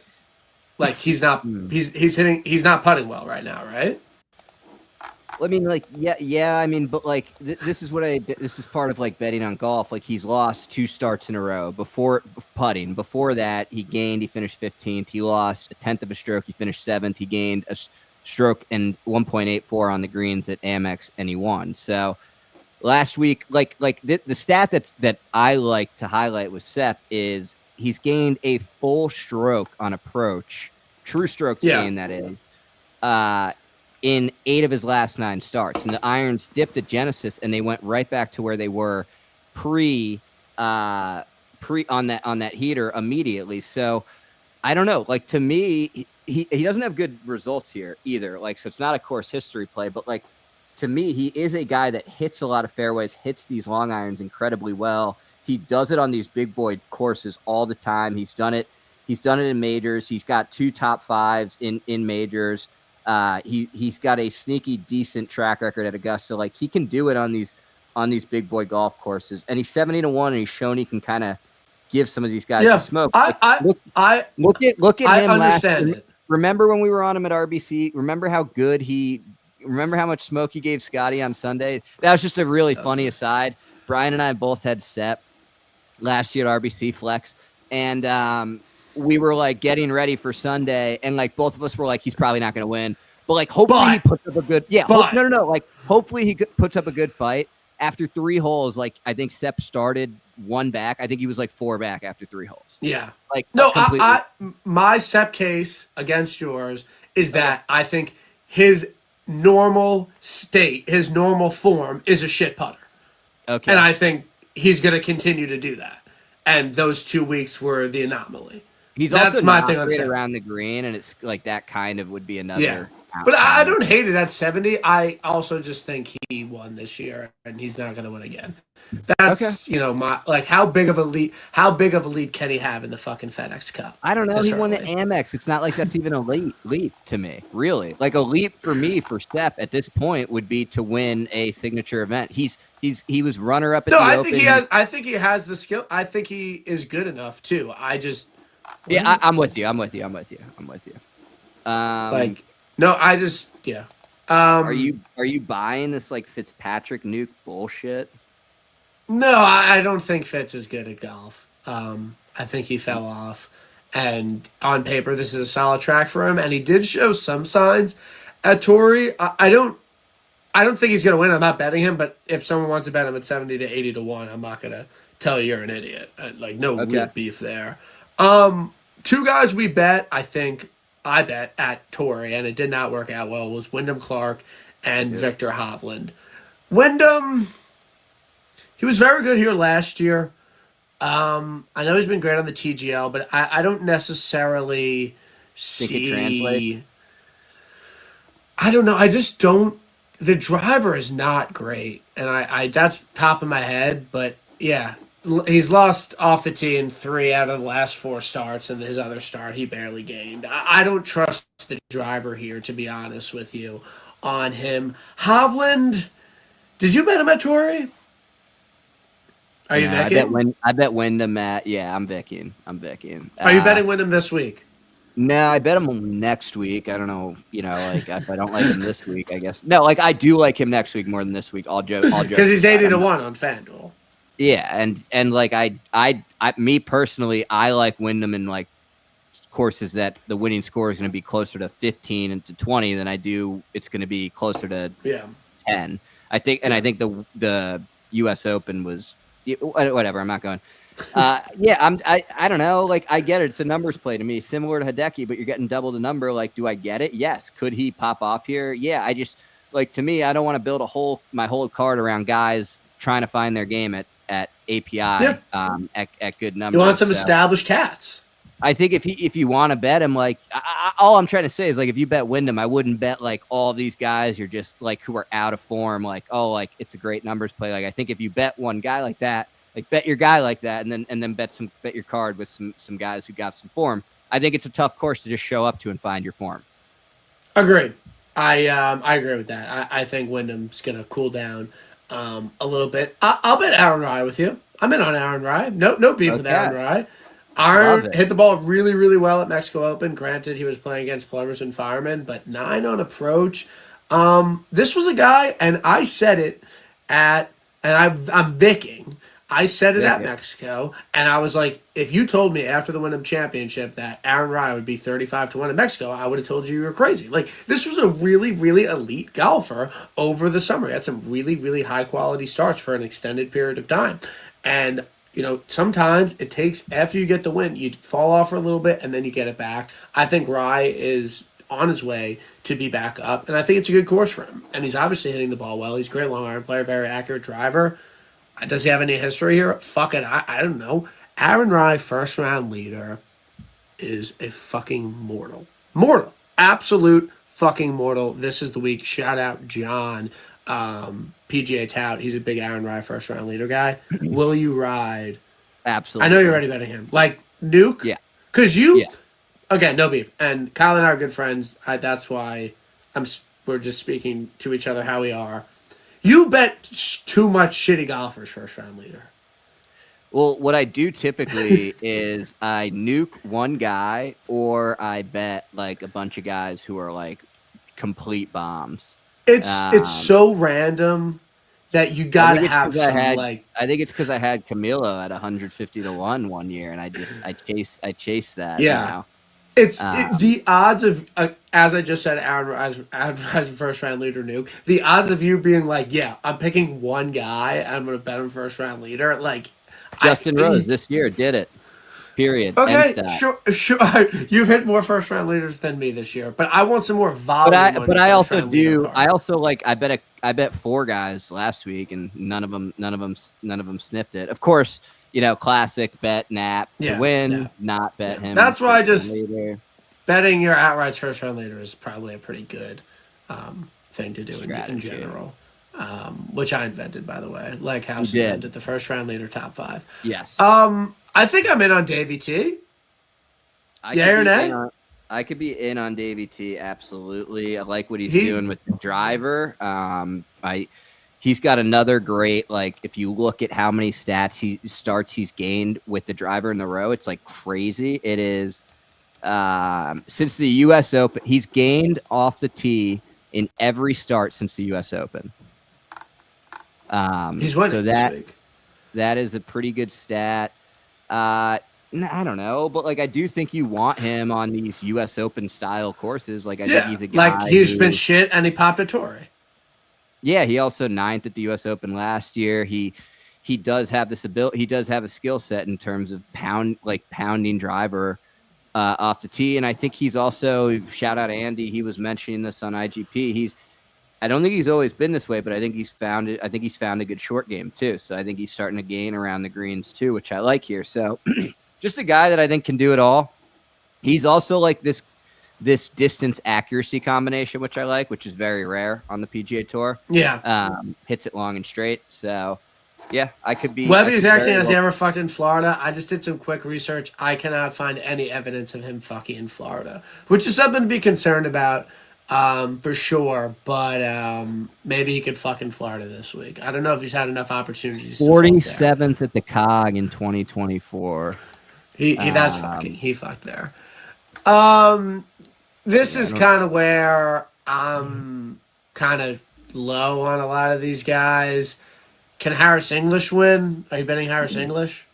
like he's not he's not putting well right now, right? I mean, like, yeah. I mean, but like, this is part of like betting on golf. Like, he's lost 2 starts in a row before putting. Before that, he finished 15th. He lost a 10th of a stroke. He finished 7th. He gained a stroke and 1.84 on the greens at Amex, and he won. So last week, like the stat that I like to highlight with Sepp is he's gained a full stroke on approach, true strokes gain that is. In 8 of his last 9 starts, and the irons dipped at Genesis, and they went right back to where they were pre on that heater immediately. So I don't know. Like, to me, he doesn't have good results here either. Like, so it's not a course history play, but like, to me, he is a guy that hits a lot of fairways, hits these long irons incredibly well. He does it on these big boy courses all the time. He's done it in majors. He's got 2 top 5s in majors. He's got a sneaky decent track record at Augusta. Like, he can do it on these big boy golf courses, and he's 70-1, and he's shown he can kind of give some of these guys a smoke. Look at him last year. Remember when we were on him at RBC? Remember how much smoke he gave Scottie on Sunday? That was just a really funny aside. Brian and I both had Sepp last year at RBC Flex, and we were like getting ready for Sunday, and like both of us were like, he's probably not going to win, but like hopefully he puts up a good hopefully he puts up a good fight. After 3 holes, like I think Sepp started 1 back. I think he was like 4 back after 3 holes. Yeah, like no, my Sepp case against yours is that I think his normal state, his normal form is a shit putter. Okay, and I think he's going to continue to do that. And those 2 weeks were the anomaly. That's also my thing on Sepp. Around the green, and it's like that kind of would be another. Yeah. But I don't hate it at 70. I also just think he won this year, and he's not going to win again. That's my like how big of a lead can he have in the fucking FedEx Cup? I don't know. He won the Amex. It's not like that's even a leap to me, really. Like a leap for me for Sepp at this point would be to win a signature event. He was runner up at the Open. I think he has the skill. I think he is good enough too. I'm with you. Are you buying this like Fitzpatrick nuke bullshit? No, I don't think Fitz is good at golf. I think he fell off, and on paper this is a solid track for him, and he did show some signs at Torrey. I don't think he's going to win. I'm not betting him, but if someone wants to bet him at 70 to 80 to 1, I'm not going to tell you you're an idiot. Real beef there. 2 guys we bet, I bet at Torrey, and it did not work out well, was Wyndham Clark and Victor Hovland. Wyndham, he was very good here last year. I know he's been great on the TGL, but I don't necessarily see. Think it translates? I don't know. I just don't. The driver is not great, and I that's top of my head, but yeah. He's lost off the tee in 3 out of the last 4 starts, and his other start he barely gained. I don't trust the driver here, to be honest with you, on him. Hovland, did you bet him at Torrey? Are you Vicking? I bet Wyndham at. Yeah, I'm Vicking. Are you betting Wyndham this week? No, I bet him next week. I don't know, like if I don't like him this week, I guess. No, like I do like him next week more than this week. All joke. Because he's 80-1 on FanDuel. Yeah, and like me personally, I like Wyndham in like courses that the winning score is going to be closer to 15 and to 20 than I do. It's going to be closer to 10. I think, and I think the U.S. Open was whatever. I'm not going. I don't know. Like I get it. It's a numbers play to me, similar to Hideki, but you're getting double the number. Like, do I get it? Yes. Could he pop off here? Yeah. I just like to me, I don't want to build my whole card around guys trying to find their game at API at good numbers. You want some established cats. I think if you want to bet him, like all I'm trying to say is like if you bet Wyndham, I wouldn't bet like all these guys you're just like who are out of form. Like like it's a great numbers play. Like I think if you bet one guy like that, like bet your guy like that, and then bet your card with some guys who got some form. I think it's a tough course to just show up to and find your form. Agreed. I agree with that. I think Wyndham's gonna cool down a little bit. I'll bet Aaron Rai with you. I'm in on Aaron Rai. No beef with Aaron Rai. Aaron hit the ball really, really well at Mexico Open. Granted, he was playing against plumbers and firemen, but 9 on approach. This was a guy, and I said it I'm Vicking. I said it at Mexico, and I was like, if you told me after the Wyndham Championship that Aaron Rai would be 35-1 in Mexico, I would have told you were crazy. Like, this was a really, really elite golfer over the summer. He had some really, really high-quality starts for an extended period of time. And sometimes it takes, after you get the win, you fall off for a little bit and then you get it back. I think Rai is on his way to be back up, and I think it's a good course for him. And he's obviously hitting the ball well. He's a great long iron player, very accurate driver. Does he have any history here? Fuck it. I don't know. Aaron Rai, first round leader, is a fucking mortal. Mortal. Absolute fucking mortal. This is the week. Shout out John. PGA tout. He's a big Aaron Rai first round leader guy. Will you ride? Absolutely. I know you're already betting him. Like Nuke? Yeah. Because you... Yeah. Okay, no beef. And Kyle and I are good friends. That's why we're just speaking to each other how we are. You bet too much shitty golfers first round leader. Well, what I do typically is I nuke one guy or I bet like a bunch of guys who are like complete bombs. It's so random that you gotta have some I think it's because I had Camilo at 150-1 one year, and I chased that. Yeah, it's the odds of as I just said, Aaron as first round leader nuke. The odds of you being like, yeah, I'm picking one guy and I'm gonna bet him first round leader. Like Justin Rose this year did it. Period. Okay, sure. You've hit more first round leaders than me this year, but I want some more volume. But I also do. I also like. I bet 4 guys last week, and none of them sniffed it. Of course, classic bet Nap to win, not bet him. That's why I just betting your outright first round leader is probably a pretty good thing to do in general. Which I invented, by the way. Like House invented the first round leader top 5. Yes. I think I'm in on Davey T. Yeah or nay? I could be in on Davey T. Absolutely. I like what he's doing with the driver. He's got another great, like, if you look at how many starts he's gained with the driver in the row, it's like crazy. It is since the U.S. Open, he's gained off the tee in every start since the U.S. Open. He's winning this week. That is a pretty good stat. I don't know, but like I do think you want him on these U.S. Open style courses. Like I think he's a guy. Like he's been shit and he popped a Torrey. Yeah, he also 9th at the U.S. Open last year. He does have this ability. He does have a skill set in terms of pounding driver off the tee, and I think he's also, shout out Andy. He was mentioning this on IGP. I don't think he's always been this way, but I think he's found it. I think he's found a good short game too. So I think he's starting to gain around the greens too, which I like here. So just a guy that I think can do it all. He's also like this distance accuracy combination, which I like, which is very rare on the PGA Tour. Yeah. Hits it long and straight. So yeah, I could be. Webby's asking, has he ever fucked in Florida? I just did some quick research. I cannot find any evidence of him fucking in Florida, which is something to be concerned about. For sure, but maybe he could fuck in Florida this week. I don't know if he's had enough opportunities. 47th at the COG in 2024. He fucked there. This Yeah, is kind of where I'm kind of low on a lot of these guys. Can Harris English win? Are you betting Harris English?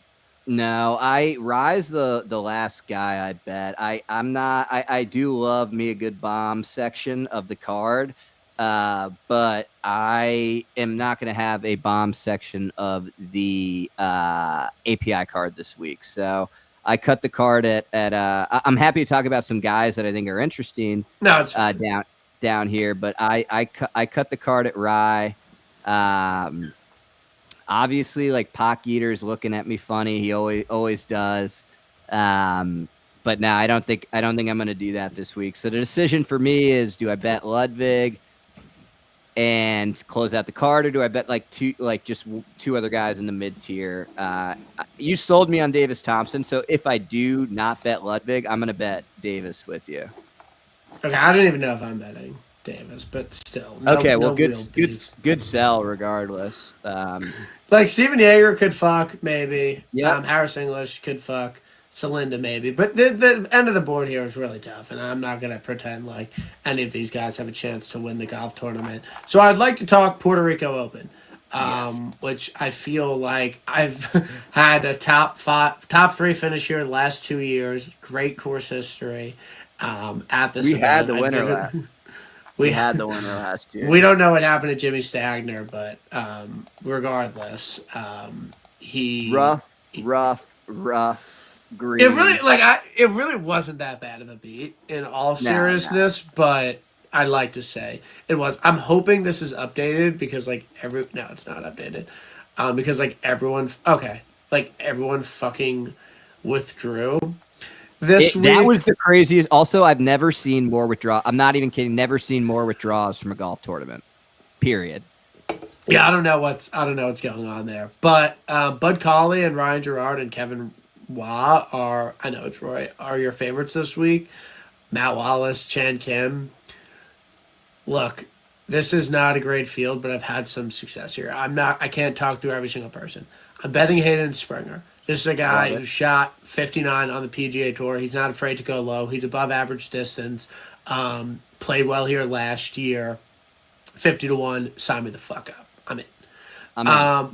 No, I Rise the last guy I bet. I'm not I do love me a good bomb section of the card. But I am not going to have a bomb section of the API card this week. So I cut the card I'm happy to talk about some guys that I think are interesting No, it's down here, but I cut the card at Rye. Obviously, like Pock Eater's looking at me funny. He always does. But now I don't think I'm going to do that this week. So the decision for me is: do I bet Ludwig and close out the card, or do I bet just two other guys in the mid tier? You sold me on Davis Thompson, so if I do not bet Ludwig, I'm going to bet Davis with you. okay. I don't even know if I'm betting Davis, but still. Okay, well, no good sell regardless. Like Steven Yeager could fuck maybe. Yeah. Harris English could fuck. Celinda maybe, but the end of the board here is really tough, and I'm not gonna pretend like any of these guys have a chance to win the golf tournament. So I'd like to talk Puerto Rico Open, which I feel like I've had a top three finish here the last 2 years. Great course history. At this event, had the winner. We had the winner last year. We don't know what happened to Jimmy Stagner, but regardless, he rough. Green. It really wasn't that bad of a beat in all seriousness, but I'd like to say it was. I'm hoping this is updated because no, it's not updated. Because everyone fucking withdrew this week. That was the craziest. Also, I've never seen more withdrawals. I'm not even kidding. Never seen more withdrawals from a golf tournament. Period. Yeah, I don't know what's going on there, but Bud Cauley and Ryan Gerard and Kevin Wah are your favorites this week. Matt Wallace, Chan Kim. Look, this is not a great field, but I've had some success here. I can't talk through every single person. I'm betting Hayden Springer. This is a guy who shot 59 on the PGA Tour. He's not afraid to go low. He's above average distance. Played well here last year. 50-1. Sign me the fuck up. I'm in. I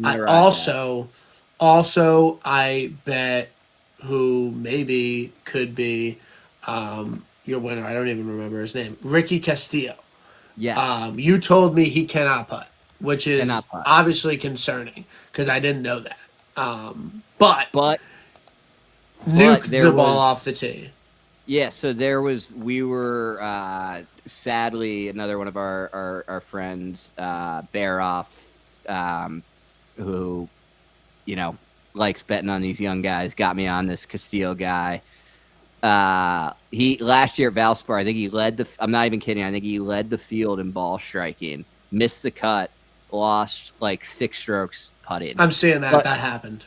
bet who maybe could be your winner. I don't even remember his name. Ricky Castillo. Yes. You told me he cannot putt, which is obviously concerning because I didn't know that. But nuke the ball off the tee. Yeah, so we were sadly another one of our friends, Bear Off, who, likes betting on these young guys, got me on this Castillo guy. He last year at Valspar, I think he led I'm not even kidding, I think he led the field in ball striking, missed the cut, lost 6 strokes putting. I'm seeing that happened.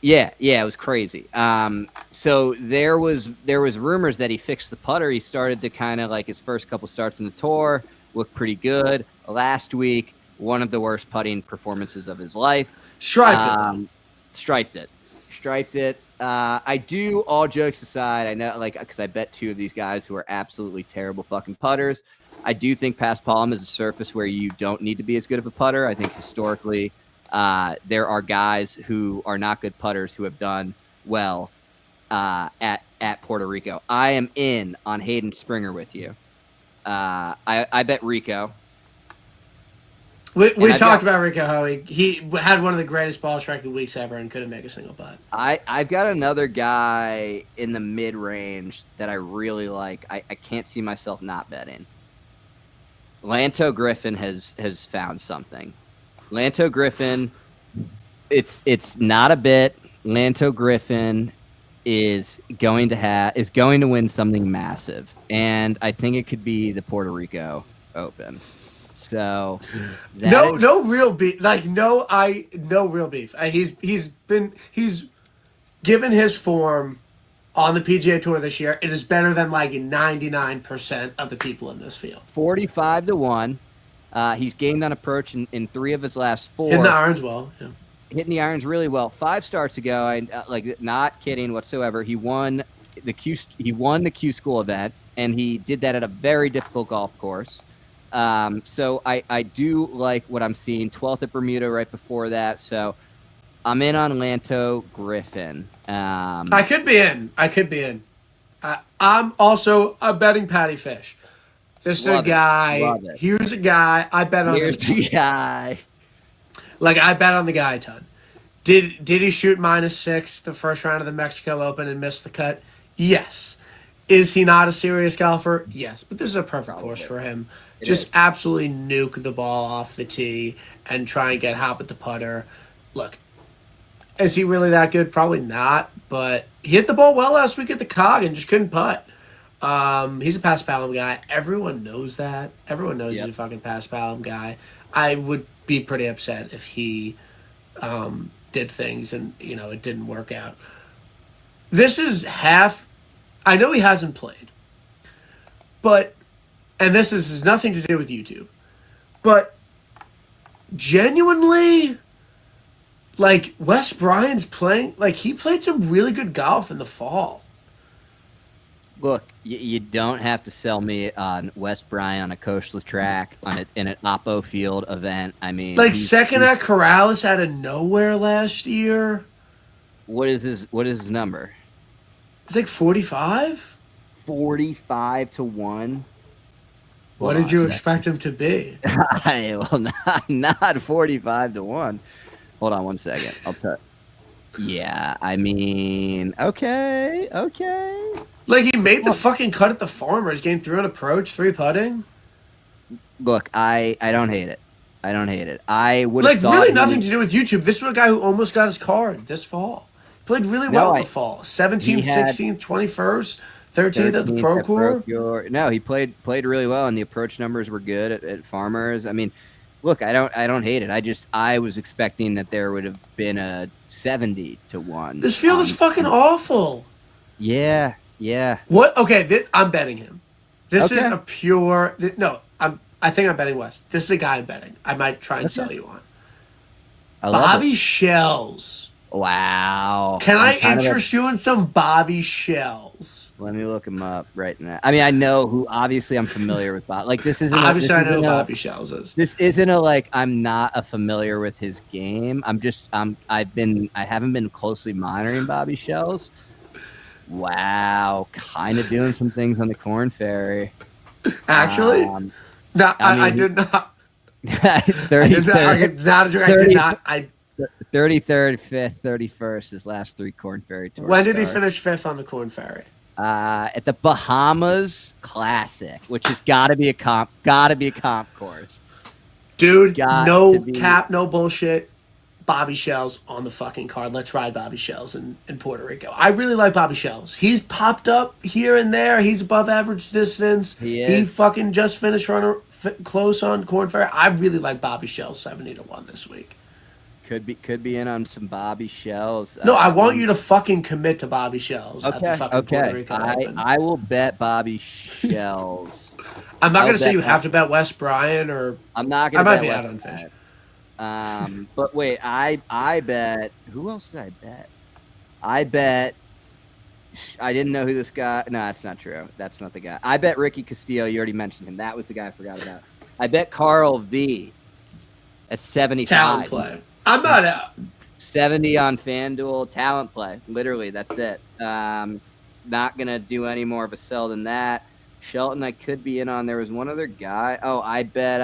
Yeah, it was crazy. So there was rumors that he fixed the putter. He started to kind of his first couple starts in the tour looked pretty good. Last week, one of the worst putting performances of his life. Striped it. I do, all jokes aside, I know, because I bet 2 of these guys who are absolutely terrible fucking putters. I do think Pass Palm is a surface where you don't need to be as good of a putter. I think historically, there are guys who are not good putters who have done well at Puerto Rico. I am in on Hayden Springer with you. I bet Rico. We talked about Rico Hoey. He had one of the greatest ball striking weeks ever and couldn't make a single putt. I've got another guy in the mid range that I really like. I can't see myself not betting. Lanto Griffin has found something. Lanto Griffin, it's not a bit. Lanto Griffin is going to win something massive, and I think it could be the Puerto Rico Open. So no real beef. No real beef. He's given his form on the PGA Tour this year. It is better than 99% of the people in this field. 45-1. He's gained on approach in 3 of his last 4. Hitting the irons well. Yeah. Hitting the irons really well. 5 starts ago, not kidding whatsoever, he won he won the Q School event, and he did that at a very difficult golf course. So I do like what I'm seeing. 12th at Bermuda right before that. So I'm in on Lanto Griffin. I could be in. I'm betting Patty Fish. This is a guy. Here's a guy. I bet on him. Here's the guy. Like, I bet on the guy a ton. Did he shoot -6 the first round of the Mexico Open and miss the cut? Yes. Is he not a serious golfer? Yes. But this is a perfect course for him. Just absolutely nuke the ball off the tee and try and get hot with the putter. Look, is he really that good? Probably not. But he hit the ball well last week at the Cog and just couldn't putt. He's a paspalum guy. Everyone knows that. Everyone knows he's a fucking paspalum guy. I would be pretty upset if he did things and, it didn't work out. This is half... I know he hasn't played. But... And this has nothing to do with YouTube. But... Genuinely... Like, Wes Bryant's playing... Like, he played some really good golf in the fall. Look, you don't have to sell me on Wes Bryant on a coastal track in an Oppo Field event. I mean, like second at Corrales out of nowhere last year. What is his number? It's like 45. 45 to 1. What did you expect him to be? Well, not 45 to 1. Hold on one second. I'll tell. Yeah, I mean, okay. Like, he made the fucking cut at the Farmers game, through an approach, 3 putting. Look, I don't hate it. I would like really nothing to do with YouTube. This was a guy who almost got his card this fall. Played really well in the fall. 17th, 16th, 21st, 13th at the Pro Tour. No, he played really well, and the approach numbers were good at Farmers. I mean, look, I don't hate it. I was expecting that there would have been a 70 to 1. This field is fucking awful. Yeah. What? Okay, I'm betting him. This is a pure... No, I think I'm betting Wes. This is a guy I'm betting. I might try and sell you on. Bobby Shells. Wow. Can I interest you in some Bobby Shells? Let me look him up right now. I mean, I know who... Obviously, I'm familiar with Bob. Like, this isn't... Obviously, I know who Bobby Shells is. This isn't I'm not familiar with his game. I haven't been closely monitoring Bobby Shells. Wow, kind of doing some things on the Corn Ferry. Actually, no, I did not. 33rd, not a joke. I did not. 33rd, 5th, 31st. His last 3 Corn Ferry tours. When did he finish 5th on the Corn Ferry? At the Bahamas Classic, which has got to be a comp course. Dude, no cap, no bullshit. Bobby Shells on the fucking card. Let's ride Bobby Shells in Puerto Rico. I really like Bobby Shells. He's popped up here and there. He's above average distance. He fucking just finished close on Corn Ferry. I really like Bobby Shells 70 to 1 this week. Could be in on some Bobby Shells. No, I want you to fucking commit to Bobby Shells at the fucking Puerto Rico Open. I will bet Bobby Shells. I'm not going to say you have to bet Wes Bryant or... I'm not going to bet I might be out on Fish. But wait, I bet. Who else did I bet? I bet. I didn't know who this guy. No, that's not true. That's not the guy. I bet Ricky Castillo. You already mentioned him. That was the guy I forgot about. I bet Carl V at 75. Talent play. I'm not out. 70 on FanDuel. Talent play. Literally, that's it. Not gonna do any more of a sell than that. Shelton, I could be in on. There was one other guy. Oh, I bet.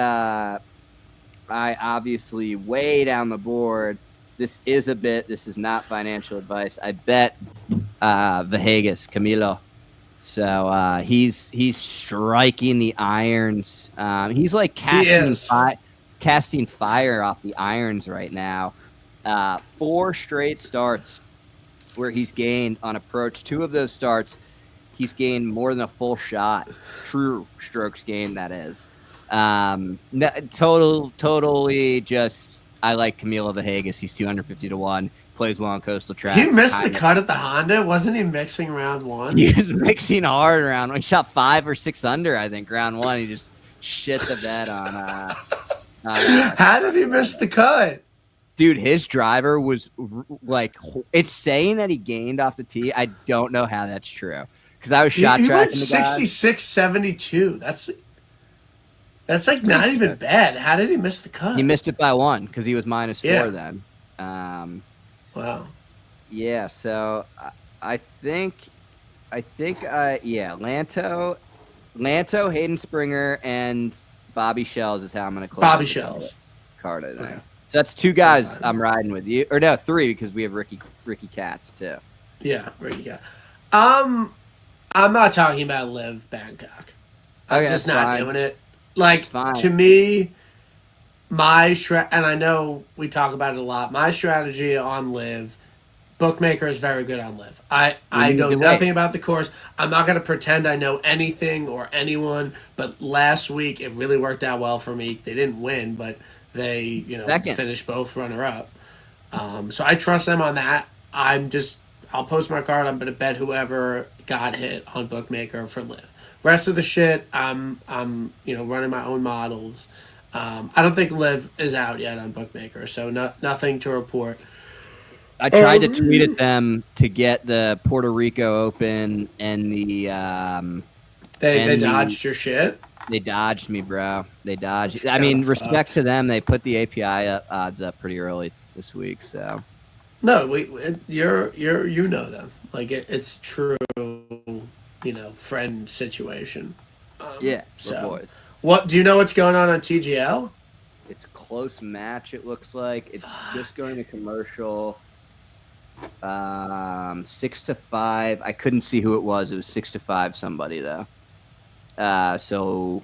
I obviously way down the board. This is not financial advice. I bet Vegas, Camilo. So he's striking the irons. He's like casting fire off the irons right now. 4 straight starts where he's gained on approach. 2 of those starts, he's gained more than a full shot. True strokes gained, that is. Totally just, I like Camilo Vegas. He's 250 to 1. Plays well on coastal track. He missed the cut at the Honda. Wasn't he mixing round 1? He was mixing hard round 1. He shot 5 or 6 under, I think, round 1. He just shit the bed on. How did he miss the cut? Dude, his driver was like, it's saying that he gained off the tee. I don't know how that's true because I was shot He went tracking the guy. 66-72. That's like not even bad. How did he miss the cut? He missed it by 1 because he was -4 Yeah. then. Wow. Yeah, so I think, Lanto, Hayden Springer, and Bobby Shells is how I'm going to close. Bobby Shells. Card, I think. Okay. So that's 2 guys I'm riding with you, or no, 3 because we have Ricky Katz too. Yeah, Ricky. Yeah. I'm not talking about Liv Bangkok. I'm Okay, just not fine. doing it. Like, to me, and I know we talk about it a lot, my strategy on Liv, Bookmaker is very good on Liv. I know nothing about the course. I'm not going to pretend I know anything or anyone, but last week it really worked out well for me. They didn't win, but they, finished both runner-up. So I trust them on that. I'll post my card. I'm going to bet whoever got hit on Bookmaker for Liv. Rest of the shit, I'm running my own models. I don't think Liv is out yet on Bookmaker, so nothing to report. I tried to tweet at them to get the Puerto Rico Open and the they dodged your shit. They dodged me, bro. They dodged. I mean, respect to them. They put the API odds up pretty early this week, so. No, you know them. Like it's true, friend situation. Yeah. So boys. What do you know? What's going on TGL? It's a close match. It looks like it's just going to commercial. 6-5. I couldn't see who it was. It was 6-5 somebody though. So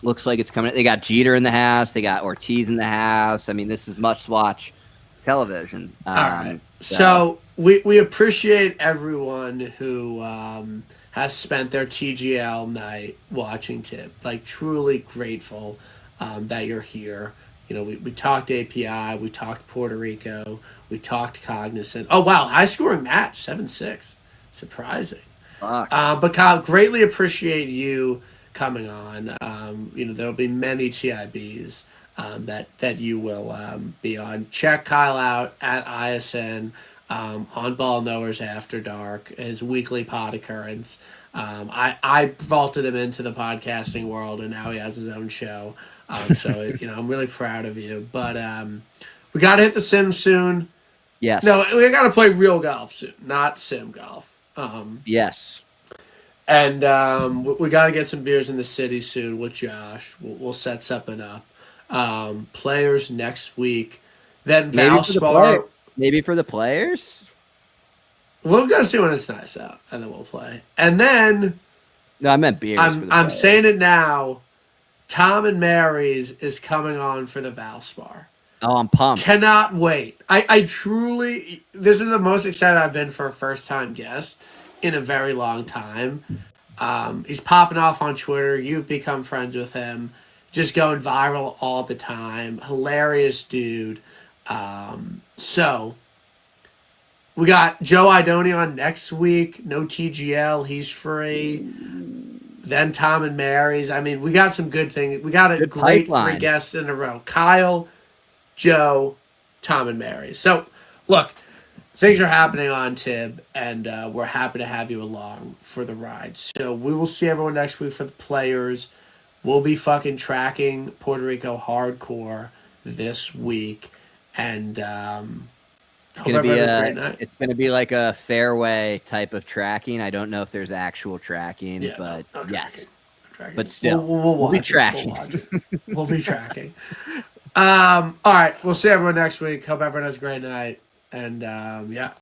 looks like it's coming. They got Jeter in the house. They got Ortiz in the house. I mean, this is must-watch television. All right. So we appreciate everyone who has spent their TGL night watching Tip. Like, truly grateful that you're here. We talked API, we talked Puerto Rico, we talked Cognizant. Oh, wow, high-scoring match, 7-6. Surprising. But Kyle, greatly appreciate you coming on. There'll be many TIBs that you will be on. Check Kyle out at ISN on Ball Knowers After Dark, his weekly pod occurrence. I vaulted him into the podcasting world, and now he has his own show. So I'm really proud of you. But we got to hit the sim soon. Yes. No, we got to play real golf soon, not sim golf. Yes. And we got to get some beers in the city soon with Josh. We'll set something up. Players next week. Then Valspar. Maybe for the players? We're going to see when it's nice out, and then we'll play. And then... No, I meant beers. I'm saying it now. Tom and Mary's is coming on for the Valspar. Oh, I'm pumped. Cannot wait. I truly... This is the most excited I've been for a first-time guest in a very long time. He's popping off on Twitter. You've become friends with him. Just going viral all the time. Hilarious dude. So, we got Joe Idoni on next week. No TGL. He's free. Then Tom and Mary's. I mean, we got some good things. We got a great pipeline. 3 guests in a row. Kyle, Joe, Tom, and Mary's. So, look, things are happening on Tib, and we're happy to have you along for the ride. So, we will see everyone next week for the players. We'll be fucking tracking Puerto Rico hardcore this week. And it's gonna be like a fairway type of tracking. I don't know if there's actual tracking, but no yes. Tracking. But still, we'll be tracking. We'll be tracking. All right, we'll see everyone next week. Hope everyone has a great night. And yeah.